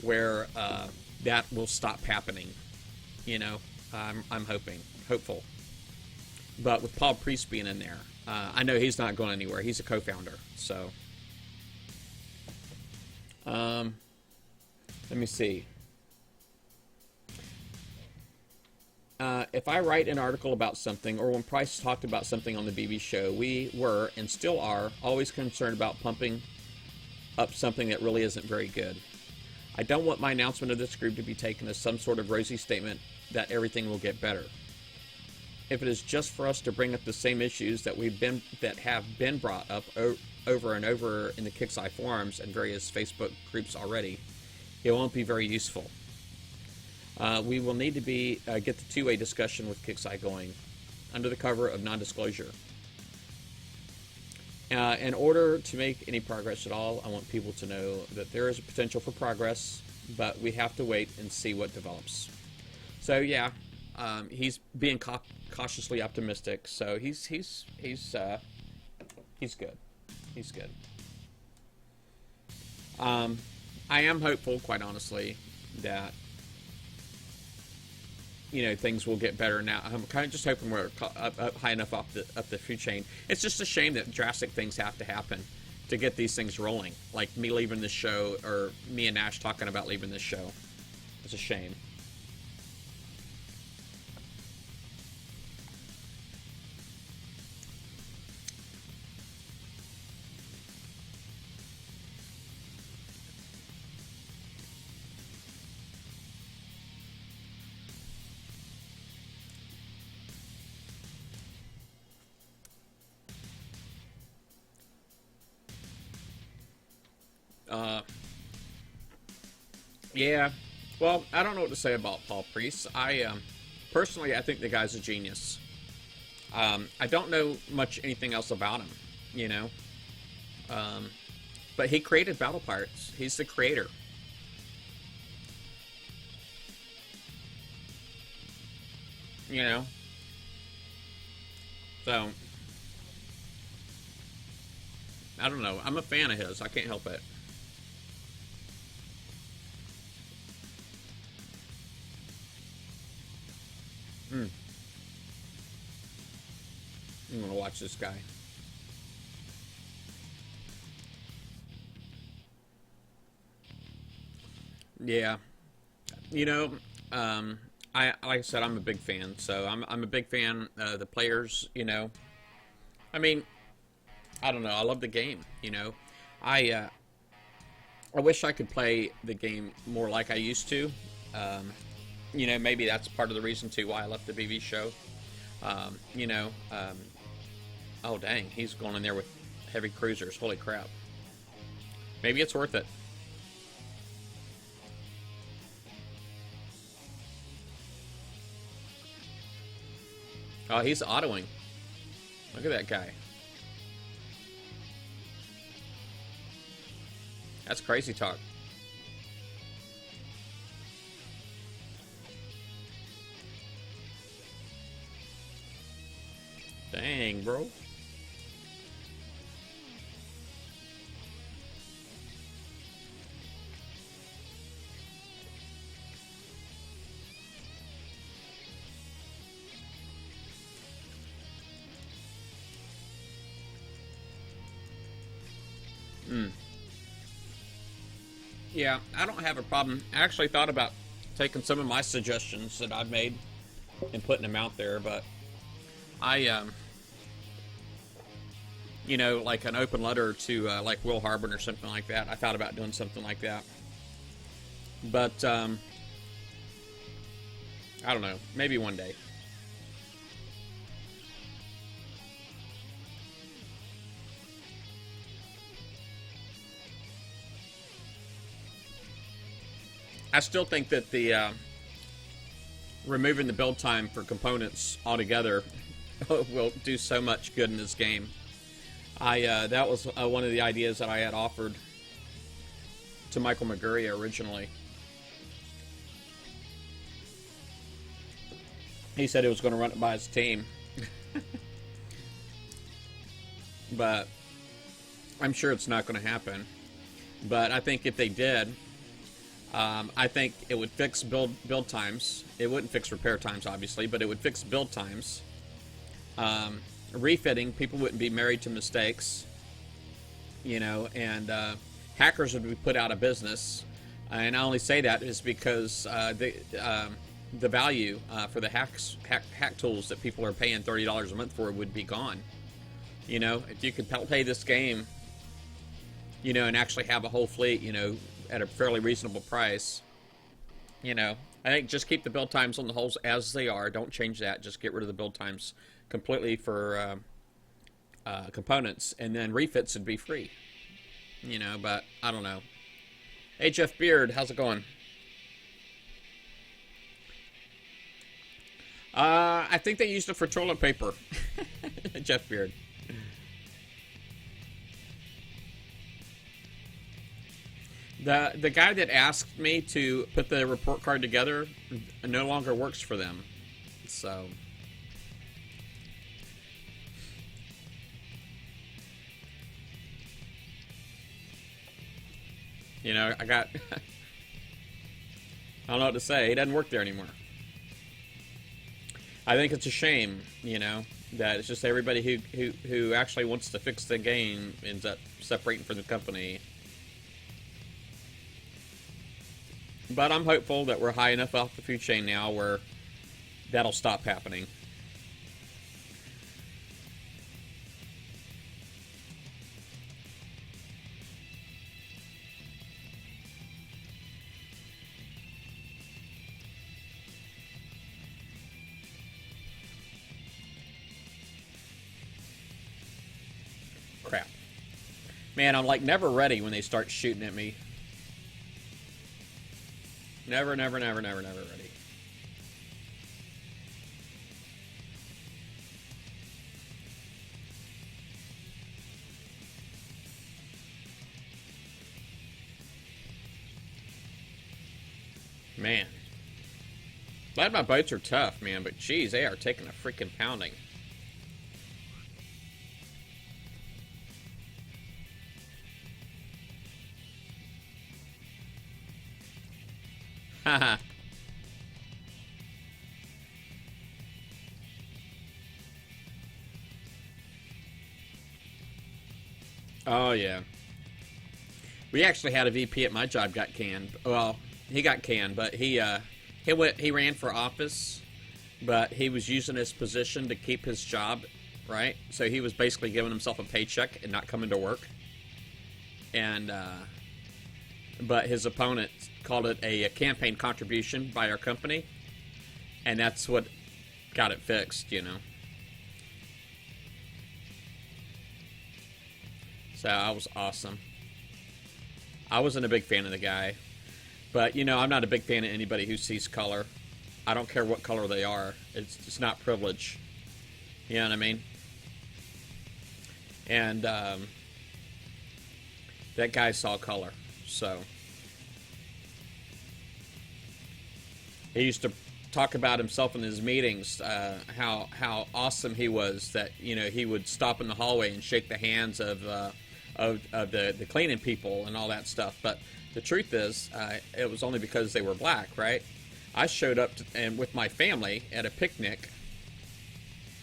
where that will stop happening. You know, I'm hopeful. But with Paul Priest being in there, I know he's not going anywhere. He's a co-founder, so. Let me see. If I write an article about something, or when Price talked about something on the BB show, we were, and still are, always concerned about pumping up something that really isn't very good. I don't want my announcement of this group to be taken as some sort of rosy statement that everything will get better. If it is just for us to bring up the same issues that have been brought up over and over in the Kixeye forums and various Facebook groups already, it won't be very useful. We will need to get the two-way discussion with Kixeye going under the cover of non-disclosure. In order to make any progress at all, I want people to know that there is a potential for progress, but we have to wait and see what develops. So yeah, he's being cautiously optimistic. So he's good. He's good. I am hopeful, quite honestly, that things will get better now. I'm kind of just hoping we're up high enough up the food chain. It's just a shame that drastic things have to happen to get these things rolling. Like me leaving this show, or me and Nash talking about leaving this show. It's a shame. Yeah, well, I don't know what to say about Paul Priest. Personally, I think the guy's a genius. I don't know much anything else about him, but he created Battle Pirates. He's the creator. So I don't know. I'm a fan of his. I can't help it. I'm gonna watch this guy. Yeah, I like I said, I'm a big fan. So I'm a big fan of the players. I mean, I don't know. I love the game. I wish I could play the game more like I used to. Maybe that's part of the reason too why I left the BB show. Oh dang, he's going in there with heavy cruisers. Holy crap. Maybe it's worth it. Oh, he's autoing. Look at that guy. That's crazy talk. Dang, bro. Yeah, I don't have a problem. I actually thought about taking some of my suggestions that I've made and putting them out there, but I, you know, like an open letter to like Will Harbin or something like that. I thought about doing something like that, but I don't know. Maybe one day. I still think that the removing the build time for components altogether will do so much good in this game. That was one of the ideas that I had offered to Michael McGurry originally. He said he was going to run it by his team, but I'm sure it's not going to happen. But I think if they did, I think it would fix build times. It wouldn't fix repair times, obviously, but it would fix build times. Refitting, people wouldn't be married to mistakes, you know, and hackers would be put out of business. And I only say that is because the value for the hack tools that people are paying $30 a month for would be gone. You know, if you could play this game, you know, and actually have a whole fleet, you know, at a fairly reasonable price, you know, I think just keep the build times on the hulls as they are. Don't change that. Just get rid of the build times completely for components, and then refits would be free. You know, but I don't know. Hey, Jeff Beard, how's it going? I think they used it for toilet paper. Jeff Beard. The guy that asked me to put the report card together no longer works for them. So, you know, I don't know what to say. He doesn't work there anymore. I think it's a shame, you know, that it's just everybody who actually wants to fix the game ends up separating from the company. But I'm hopeful that we're high enough off the food chain now where that'll stop happening. Crap. Man, I'm like never ready when they start shooting at me. Never, never, never, never, never ready. Man. Glad my boats are tough, man, but geez, they are taking a freaking pounding. Haha. Oh, yeah. We actually had a VP at my job got canned. Well, he got canned, but he ran for office, but he was using his position to keep his job, right? So he was basically giving himself a paycheck and not coming to work. And but his opponent called it a campaign contribution by our company, and that's what got it fixed, you know. So I was awesome. I wasn't a big fan of the guy, but you know, I'm not a big fan of anybody who sees color. I don't care what color they are. It's not privilege. You know what I mean? And that guy saw color. So he used to talk about himself in his meetings, how awesome he was, that, you know, he would stop in the hallway and shake the hands of the cleaning people and all that stuff. But the truth is, it was only because they were black, right? I showed up and with my family at a picnic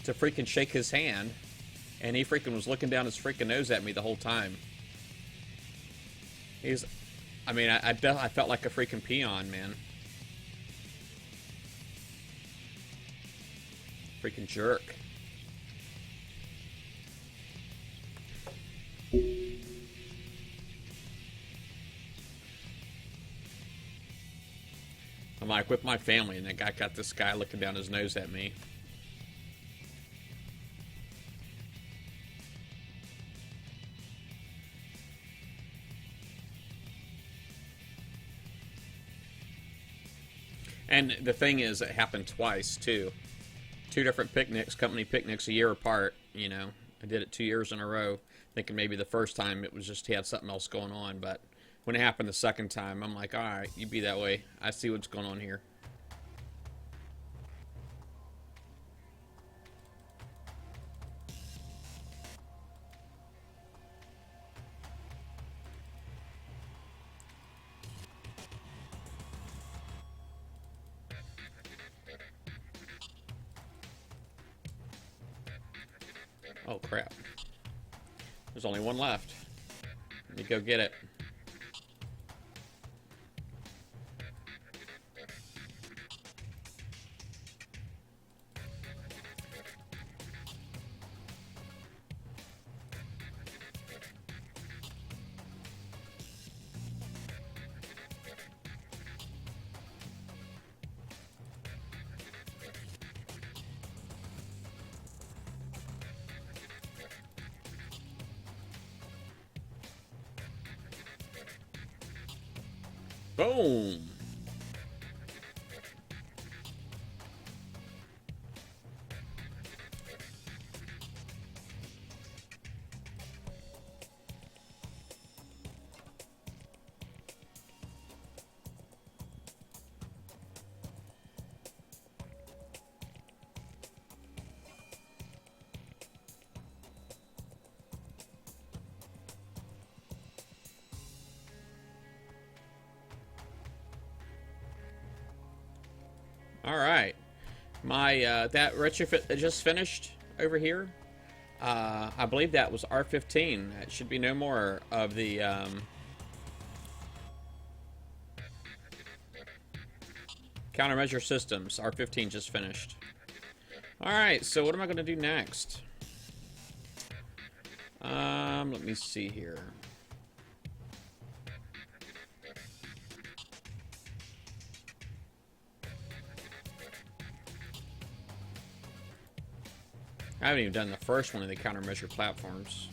to freaking shake his hand, and he freaking was looking down his freaking nose at me the whole time. I mean, I felt like a freaking peon, man. Freaking jerk. I'm like with my family, and that guy got this guy looking down his nose at me. And the thing is, it happened twice, too. Two different picnics, company picnics, a year apart, you know. I did it 2 years in a row, thinking maybe the first time it was just he had something else going on. But when it happened the second time, I'm like, all right, you be that way. I see what's going on here. Oh, crap. There's only one left. Let me go get it. Boom! All right, my that retrofit that just finished over here. I believe that was R15. That should be no more of the countermeasure systems. R15 just finished. All right, so what am I going to do next? Let me see here. I haven't even done the first one of the countermeasure platforms.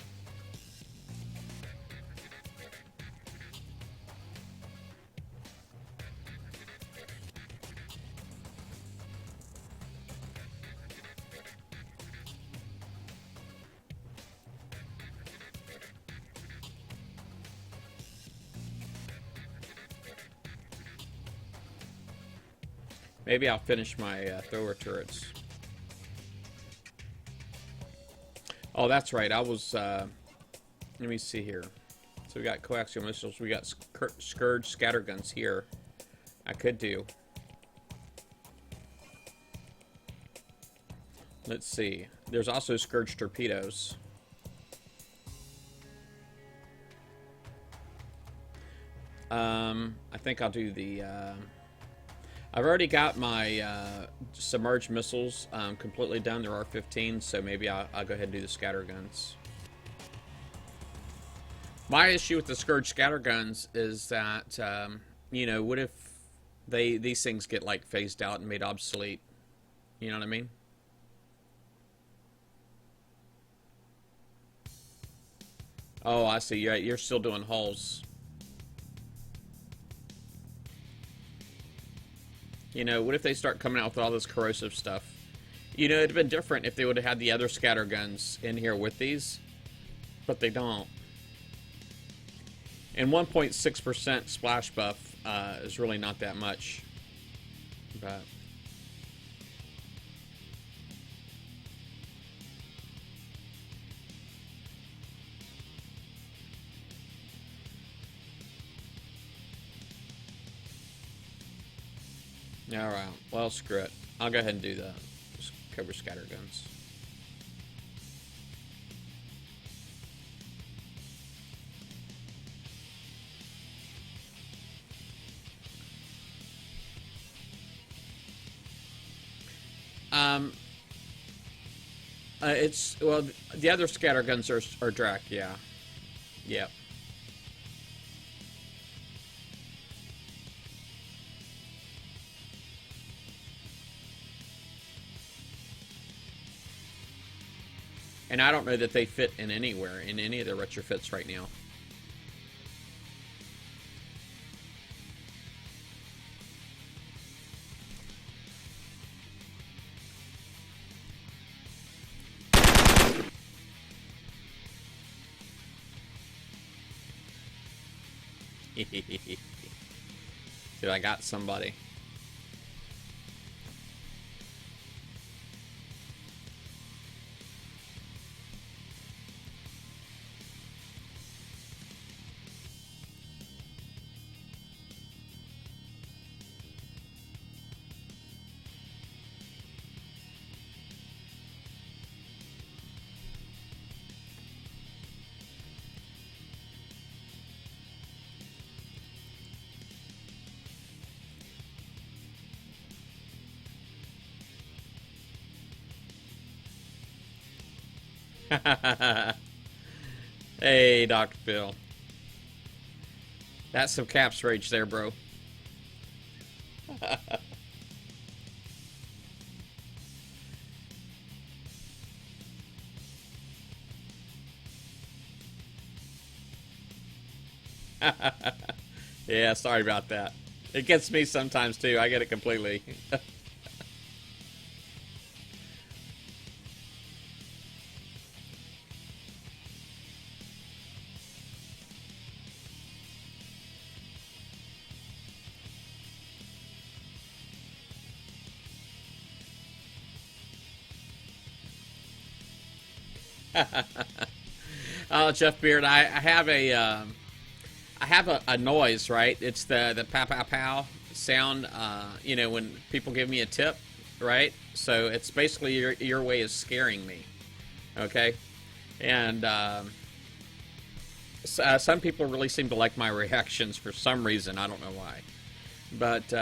Maybe I'll finish my thrower turrets. Oh, that's right. I was, let me see here. So we got coaxial missiles. We got Scourge scatterguns here. I could do. Let's see. There's also Scourge torpedoes. I think I'll do the, I've already got my submerged missiles completely done. There are 15, so maybe I'll go ahead and do the scatterguns. My issue with the Scourge scatterguns is that, you know, what if these things get like phased out and made obsolete? You know what I mean? Oh, I see. You're still doing hulls. You know, what if they start coming out with all this corrosive stuff? You know, it'd have been different if they would have had the other scatter guns in here with these, but they don't. And 1.6% splash buff is really not that much. But alright, well, screw it. I'll go ahead and do that. Just cover scatter guns. It's, well, the other scatter guns are Drac, yeah. Yep. And I don't know that they fit in anywhere, in any of the retrofits right now. Dude, I got somebody. Hey, Dr. Phil. That's some caps rage there, bro. Yeah, sorry about that. It gets me sometimes, too. I get it completely. Oh, Jeff Beard, I have a noise, right? It's the pow pow pow sound. You know, when people give me a tip, right? So it's basically your way of scaring me, okay? And some people really seem to like my reactions for some reason. I don't know why, but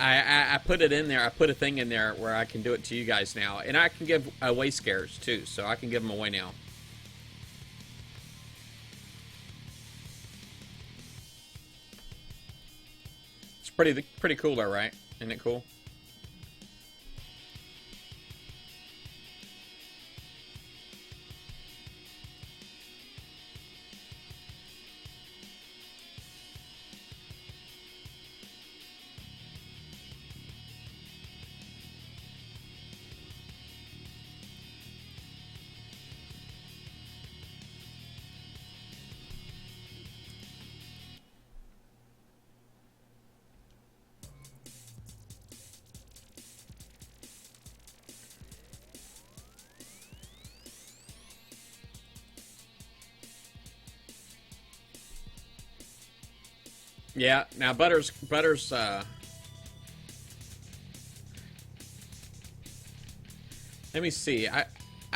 I put it in there. I put a thing in there where I can do it to you guys now, and I can give away scares too. So I can give them away now. It's pretty cool though, right? Isn't it cool? Yeah. Now Butters. Let me see. I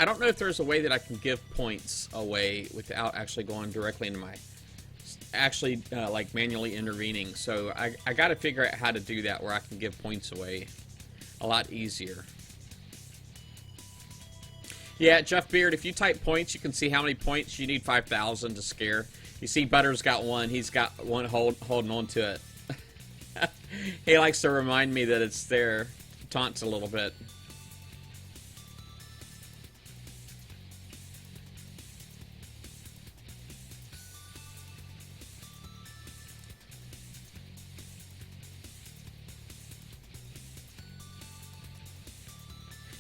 don't know if there's a way that I can give points away without actually going directly into my, actually like manually intervening. So I got to figure out how to do that where I can give points away a lot easier. Yeah, Jeff Beard, if you type points, you can see how many points you need. 5,000 to scare. You see Butters got one. He's got one holding on to it. He likes to remind me that it's there. Taunts a little bit.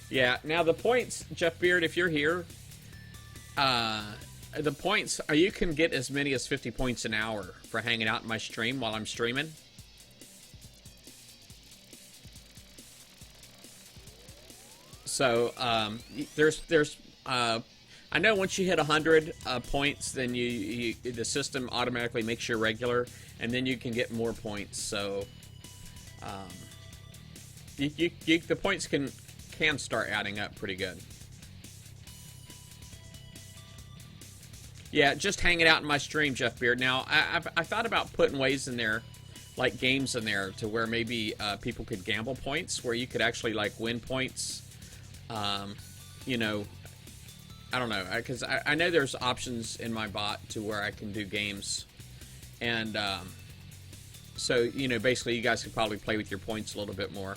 Yeah, now the points, Jeff Beard, if you're here, the points, you can get as many as 50 points an hour for hanging out in my stream while I'm streaming. So, I know once you hit 100 points, then the system automatically makes you regular, and then you can get more points. So, the points can start adding up pretty good. Yeah, just hanging out in my stream, Jeff Beard. Now, I thought about putting ways in there like games in there to where maybe people could gamble points, where you could actually like win points. You know, I don't know, because I know there's options in my bot to where I can do games, and so you know, basically, you guys could probably play with your points a little bit more.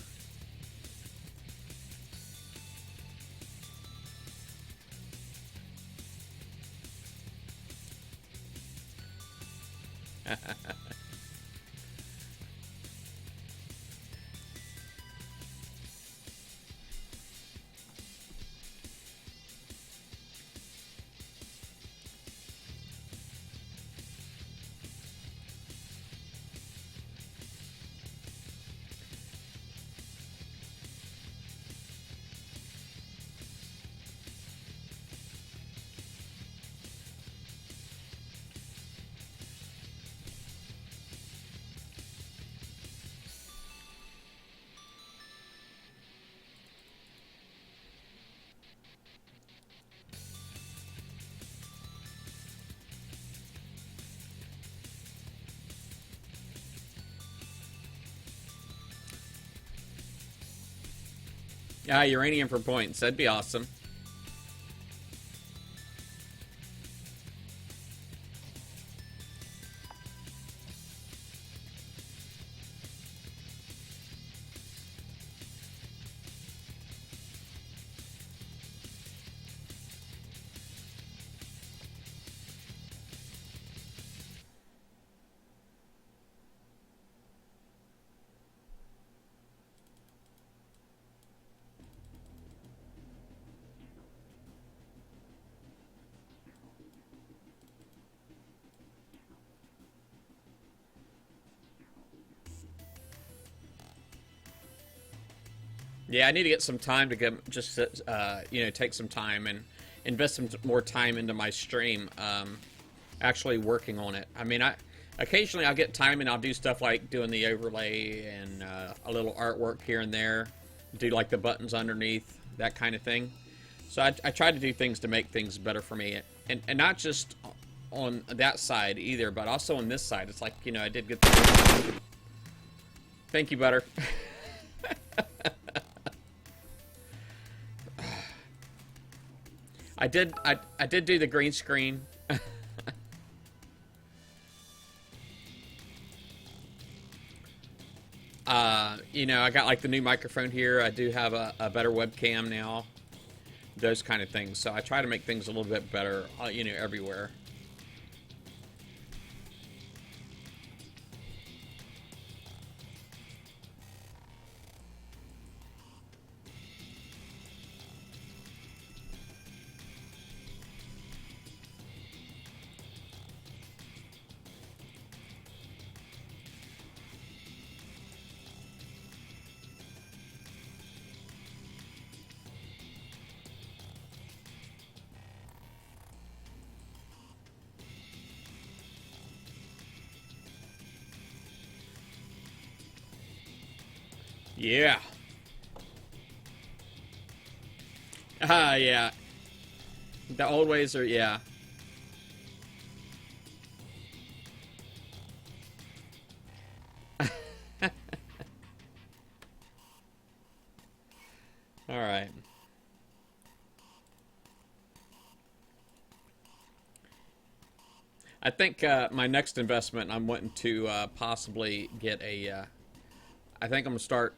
Yeah, uranium for points. That'd be awesome. Yeah, I need to get some time to get just you know, take some time and invest some more time into my stream. Actually working on it. I mean, I occasionally I'll get time and I'll do stuff like doing the overlay and a little artwork here and there, do like the buttons underneath, that kind of thing. So I try to do things to make things better for me, and not just on that side either, but also on this side. It's like, you know, I did get the... Thank you, Butter. I did do the green screen. You know, I got like the new microphone here. I do have a better webcam now. Those kind of things. So I try to make things a little bit better, you know, everywhere. Yeah. Yeah. The old ways are, yeah. All right. I think my next investment, I'm wanting to possibly get a. I think I'm gonna start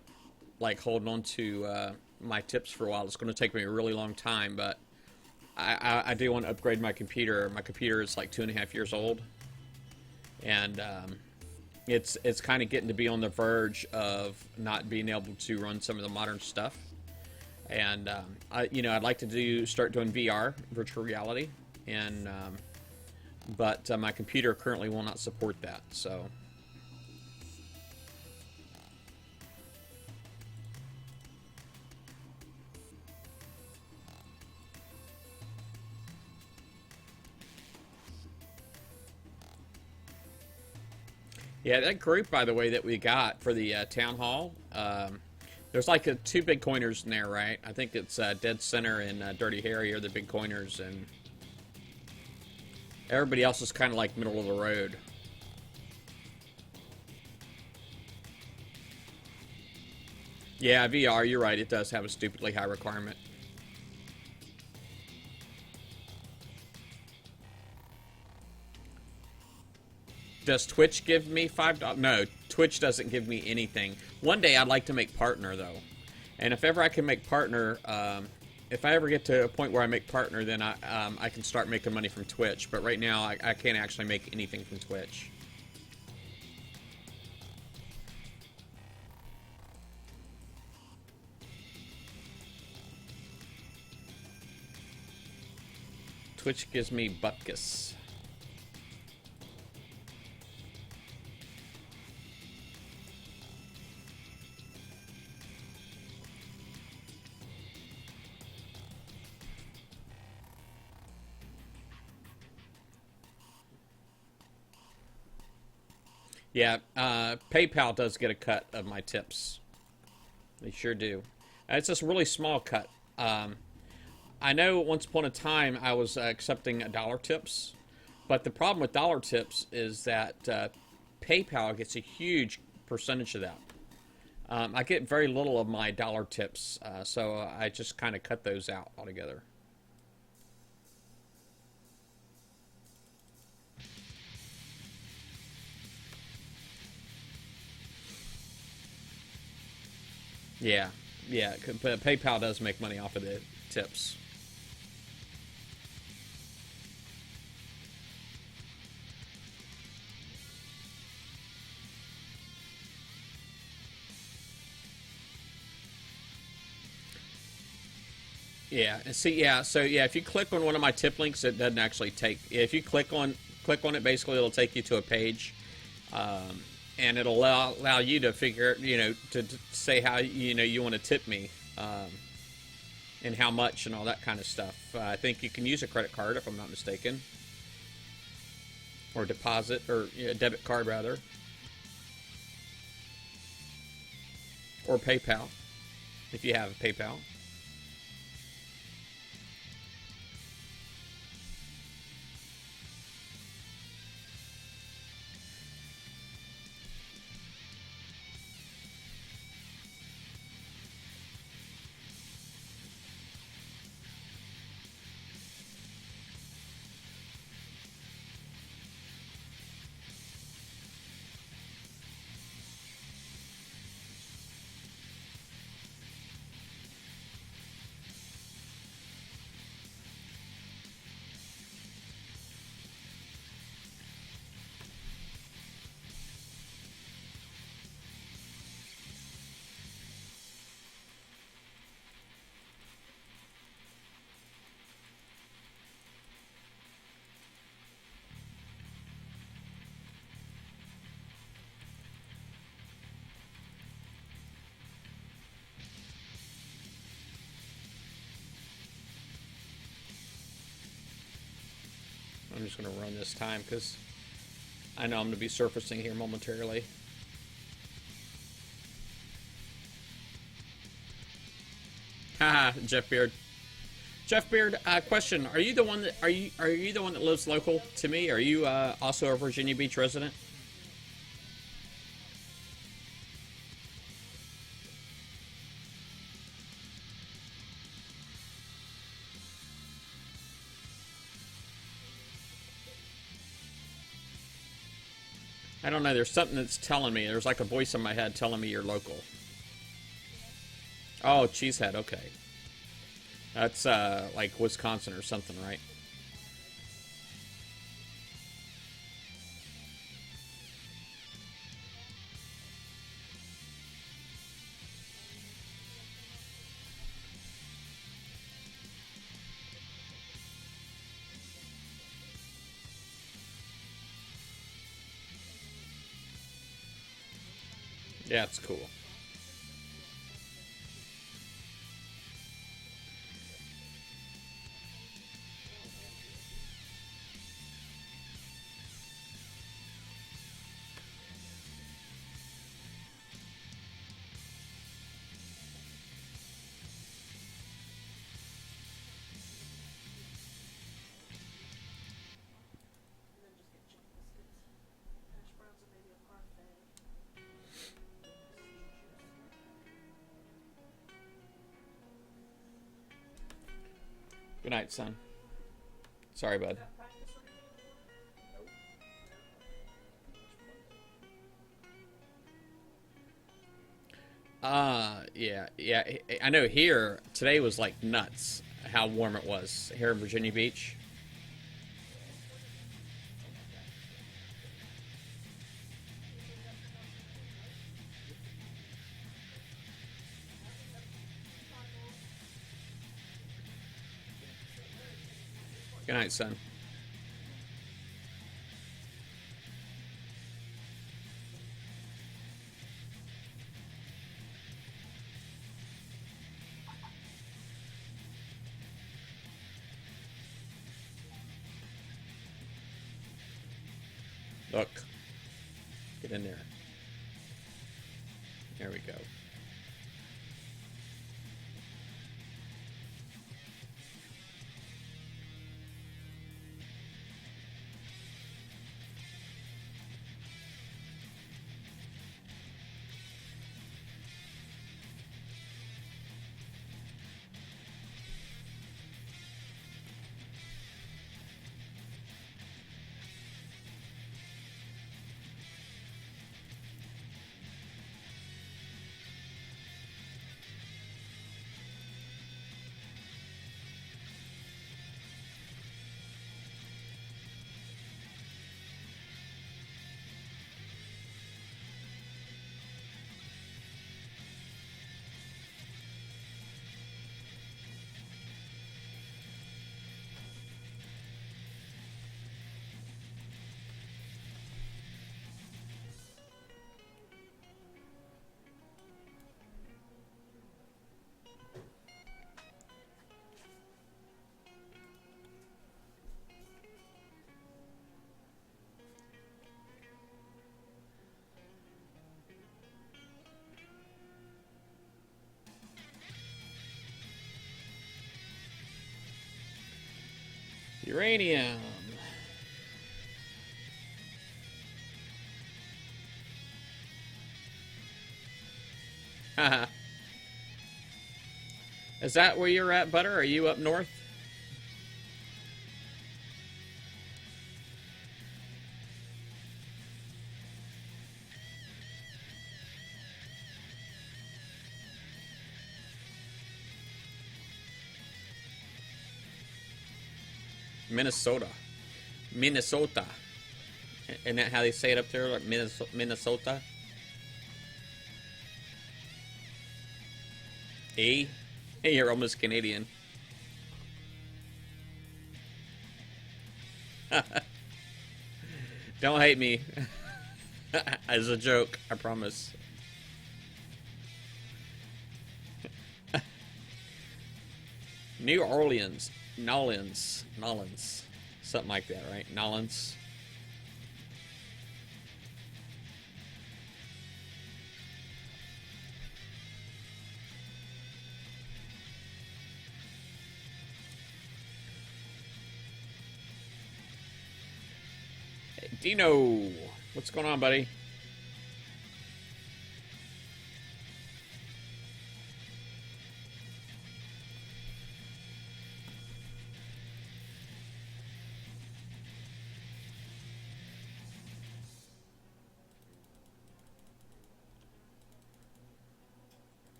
like holding on to my tips for a while. It's going to take me a really long time, but I do want to upgrade my computer. My computer is like 2.5 years old, and it's kind of getting to be on the verge of not being able to run some of the modern stuff. And you know, I'd like to start doing VR, virtual reality, and but my computer currently will not support that. So. Yeah, that group, by the way, that we got for the town hall, there's like two big coiners in there, right? I think it's Dead Center and Dirty Harry are the big coiners, and everybody else is kind of like middle of the road. Yeah, VR, you're right. It does have a stupidly high requirement. Does Twitch give me $5? No, Twitch doesn't give me anything. One day I'd like to make partner, though. And if ever I can make partner, if I ever get to a point where I make partner, then I can start making money from Twitch. But right now, I can't actually make anything from Twitch. Twitch gives me bupkis. Yeah, PayPal does get a cut of my tips. They sure do. It's just a really small cut. I know once upon a time I was accepting dollar tips, but the problem with dollar tips is that PayPal gets a huge percentage of that. I get very little of my dollar tips, so I just kind of cut those out altogether. Yeah, yeah, but PayPal does make money off of the tips. Yeah, and see, yeah, so yeah, if you click on one of my tip links, it doesn't actually take. If you click on it, basically it'll take you to a page, and it'll allow you to figure, to say how you want to tip me, and how much and all that kind of stuff. I think you can use a credit card if I'm not mistaken, or deposit or debit card rather, or PayPal if you have PayPal. I'm just going to run this time because I know I'm going to be surfacing here momentarily. Haha, Jeff Beard. Jeff Beard, question: Are you the one that are you the one that lives local to me? Are you also a Virginia Beach resident? I don't know. There's something that's telling me. There's like a voice in my head telling me you're local. Oh, Cheesehead. Okay, that's like Wisconsin or something, right? Yeah, it's cool. And then just get chicken biscuits. Hash browns and maybe a parfait. Good night, son. Sorry, bud. Got practice or anything? Yeah. I know here, today was like nuts how warm it was here in Virginia Beach. Good night, son. Look. Get in there. There we go. Uranium. Haha. Is that where you're at, Butter? Are you up north? Minnesota. Minnesota. Isn't that how they say it up there? Like Minnesota? Hey, you're almost Canadian. Don't hate me. As a joke, I promise. New Orleans. Nolans. Something like that, right? Nolans. Hey, Dino. What's going on, buddy?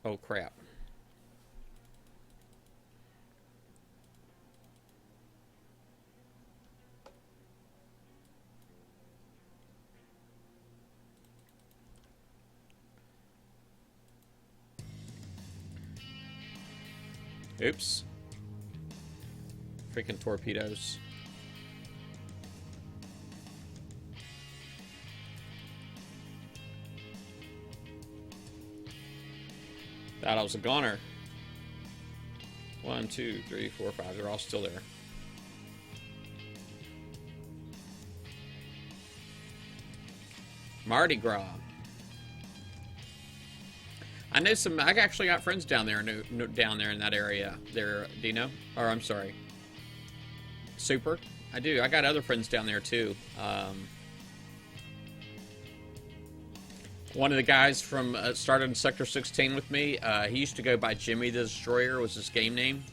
Oh, crap. Oops. Freaking torpedoes. Thought I was a goner. 1, 2, 3, 4, 5. They're all still there. Mardi Gras. I know some. I actually got friends down there. Down there in that area. There, Dino. Or I'm sorry. Super. I do. I got other friends down there too. One of the guys from started in Sector 16 with me. He used to go by Jimmy the Destroyer, was his game name,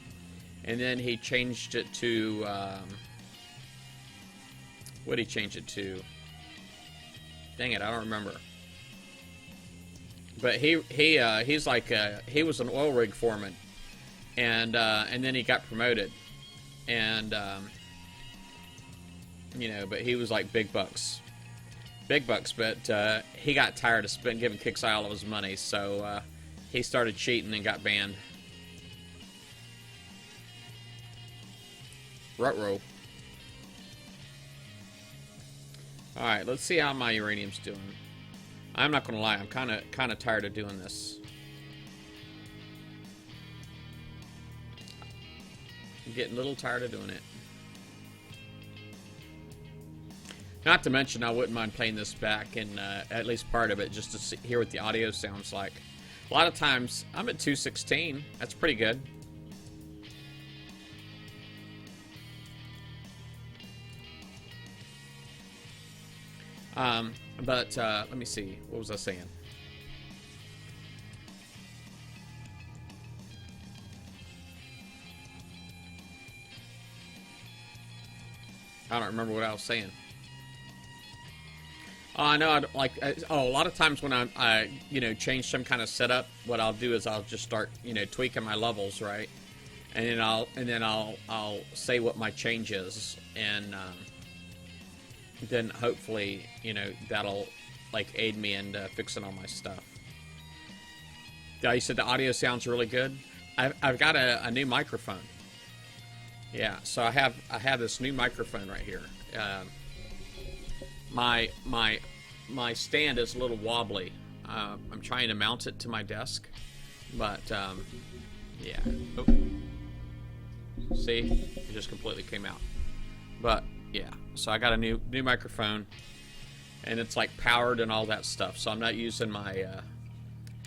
and then he changed it to what did he change it to? Dang it, I don't remember. But he's like he was an oil rig foreman, and then he got promoted, and you know, but he was like big bucks. But he got tired of giving Kixeye all of his money, so he started cheating and got banned. Ruh-roh. Alright, let's see how my uranium's doing. I'm not gonna lie, I'm kinda tired of doing this. I'm getting a little tired of doing it. Not to mention, I wouldn't mind playing this back and at least part of it just to hear what the audio sounds like. A lot of times, I'm at 216. That's pretty good. But let me see. What was I saying? I don't remember what I was saying. I know. A lot of times when I you know, change some kind of setup, what I'll do is I'll just start, you know, tweaking my levels, right? And then I'll say what my change is, and then hopefully, you know, that'll like aid me in fixing all my stuff. Yeah, you said the audio sounds really good. I've got a new microphone. Yeah, so I have this new microphone right here. My stand is a little wobbly. I'm trying to mount it to my desk, but yeah. Oh. See, it just completely came out. But yeah, so I got a new microphone, and it's like powered and all that stuff. So I'm not using my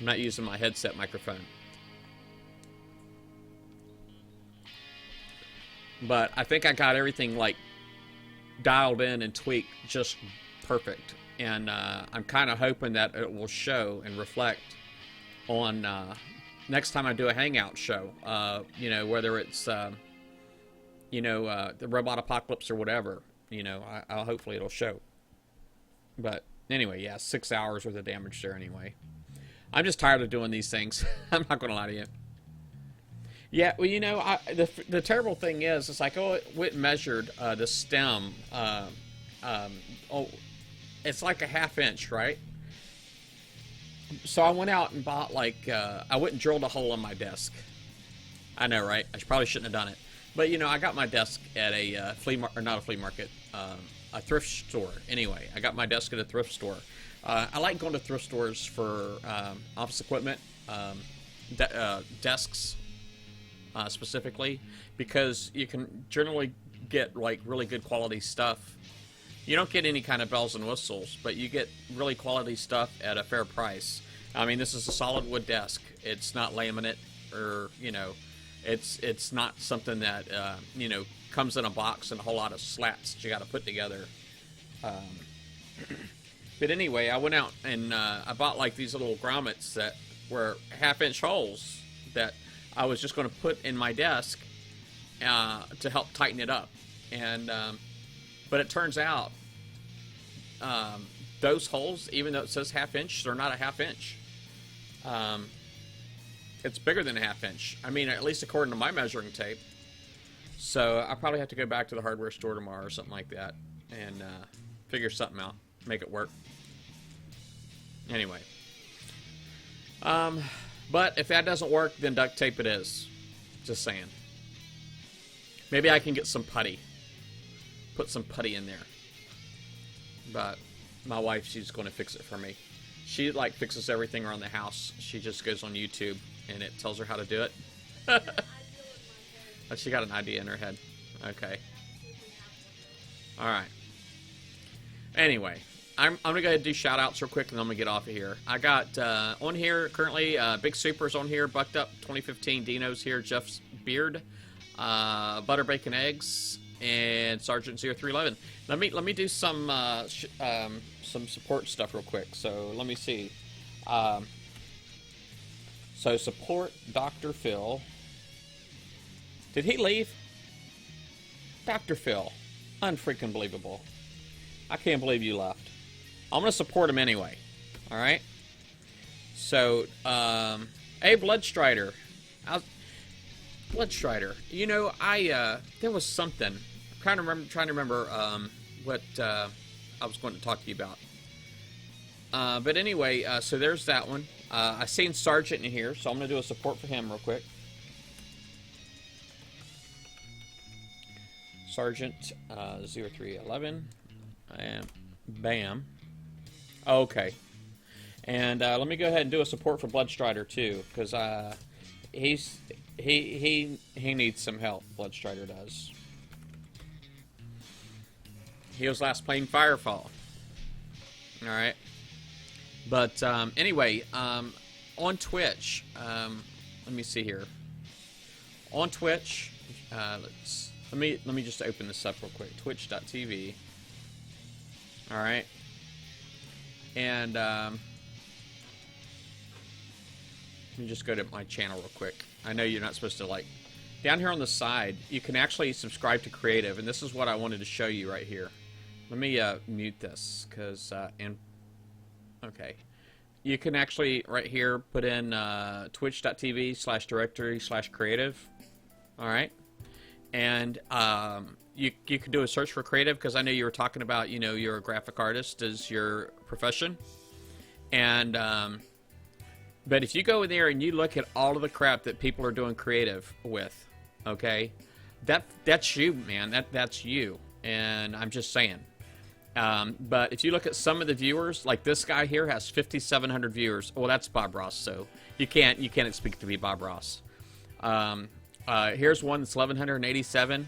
headset microphone. But I think I got everything like dialed in and tweaked just perfect, and I'm kind of hoping that it will show and reflect on next time I do a hangout show. You know, whether it's you know, the robot apocalypse or whatever. You know, I'll hopefully it'll show. But anyway, yeah, 6 hours worth of damage there anyway. I'm just tired of doing these things. I'm not gonna lie to you. Yeah, well, you know, the terrible thing is, it's like, oh, it measured the stem. Oh, it's like a ½ inch, right? So I went out and bought like I went and drilled a hole in my desk. I know, right? I probably shouldn't have done it, but you know, I got my desk at a not a flea market, a thrift store. Anyway, I got my desk at a thrift store. I like going to thrift stores for office equipment, desks. Specifically, because you can generally get like really good quality stuff. You don't get any kind of bells and whistles, but you get really quality stuff at a fair price. I mean, this is a solid wood desk. It's not laminate, or you know, it's not something that you know, comes in a box and a whole lot of slats that you got to put together. But anyway, I went out and I bought like these little grommets that were ½ inch holes that I was just going to put in my desk to help tighten it up, and but it turns out those holes, even though it says ½ inch, they're not a ½ inch. It's bigger than a ½ inch. I mean, at least according to my measuring tape. So I probably have to go back to the hardware store tomorrow or something like that and figure something out, make it work. Anyway. But if that doesn't work, then duct tape it is. Just saying. Maybe I can get some putty. Put some putty in there. But my wife, she's going to fix it for me. She, like, fixes everything around the house. She just goes on YouTube, and it tells her how to do it. Oh, she got an idea in her head. Okay. Alright. Anyway. I'm going to go ahead and do shout-outs real quick, and then I'm going to get off of here. I got on here, currently, Big Super's on here, Bucked Up 2015, Dino's here, Jeff's Beard, Butter, Bacon, Eggs, and Sergeant 0311. Let me do some support stuff real quick. So let me see. So support Dr. Phil. Did he leave? Dr. Phil. Unfreaking believable. I can't believe you left. I'm going to support him anyway. Alright? So, hey, Bloodstrider. Bloodstrider. You know, there was something. I'm trying to remember what I was going to talk to you about. But anyway, so there's that one. I seen Sergeant in here, so I'm going to do a support for him real quick. Sergeant 0311. And bam. Okay. And let me go ahead and do a support for Bloodstrider too, because he needs some help. Bloodstrider does. He was last playing Firefall. All right. But anyway, on Twitch, let me see here. On Twitch, let me just open this up real quick. Twitch.tv. All right. And let me just go to my channel real quick. I know you're not supposed to, like, down here on the side, you can actually subscribe to Creative, and this is what I wanted to show you right here. Let me mute this, because, okay. You can actually, right here, put in twitch.tv/directory/creative. All right. And you can do a search for Creative, because I know you were talking about, you know, you're a graphic artist as your profession. And, but if you go in there and you look at all of the crap that people are doing creative with, okay, that's you, man. That's you. And I'm just saying. But if you look at some of the viewers, like this guy here has 5,700 viewers. Well, that's Bob Ross, so you can't expect it to be Bob Ross. Here's one that's 1,187.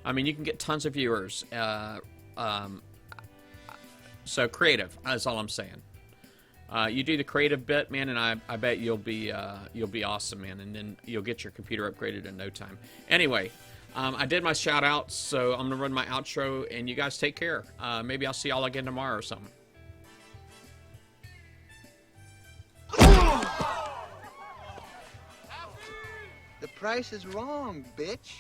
I mean, you can get tons of viewers. So creative, that's all I'm saying. You do the creative bit, man, and I bet you'll be awesome, man, and then you'll get your computer upgraded in no time. Anyway, I did my shout outs, so I'm gonna run my outro, and you guys take care. Maybe I'll see y'all again tomorrow or something. The price is wrong, bitch.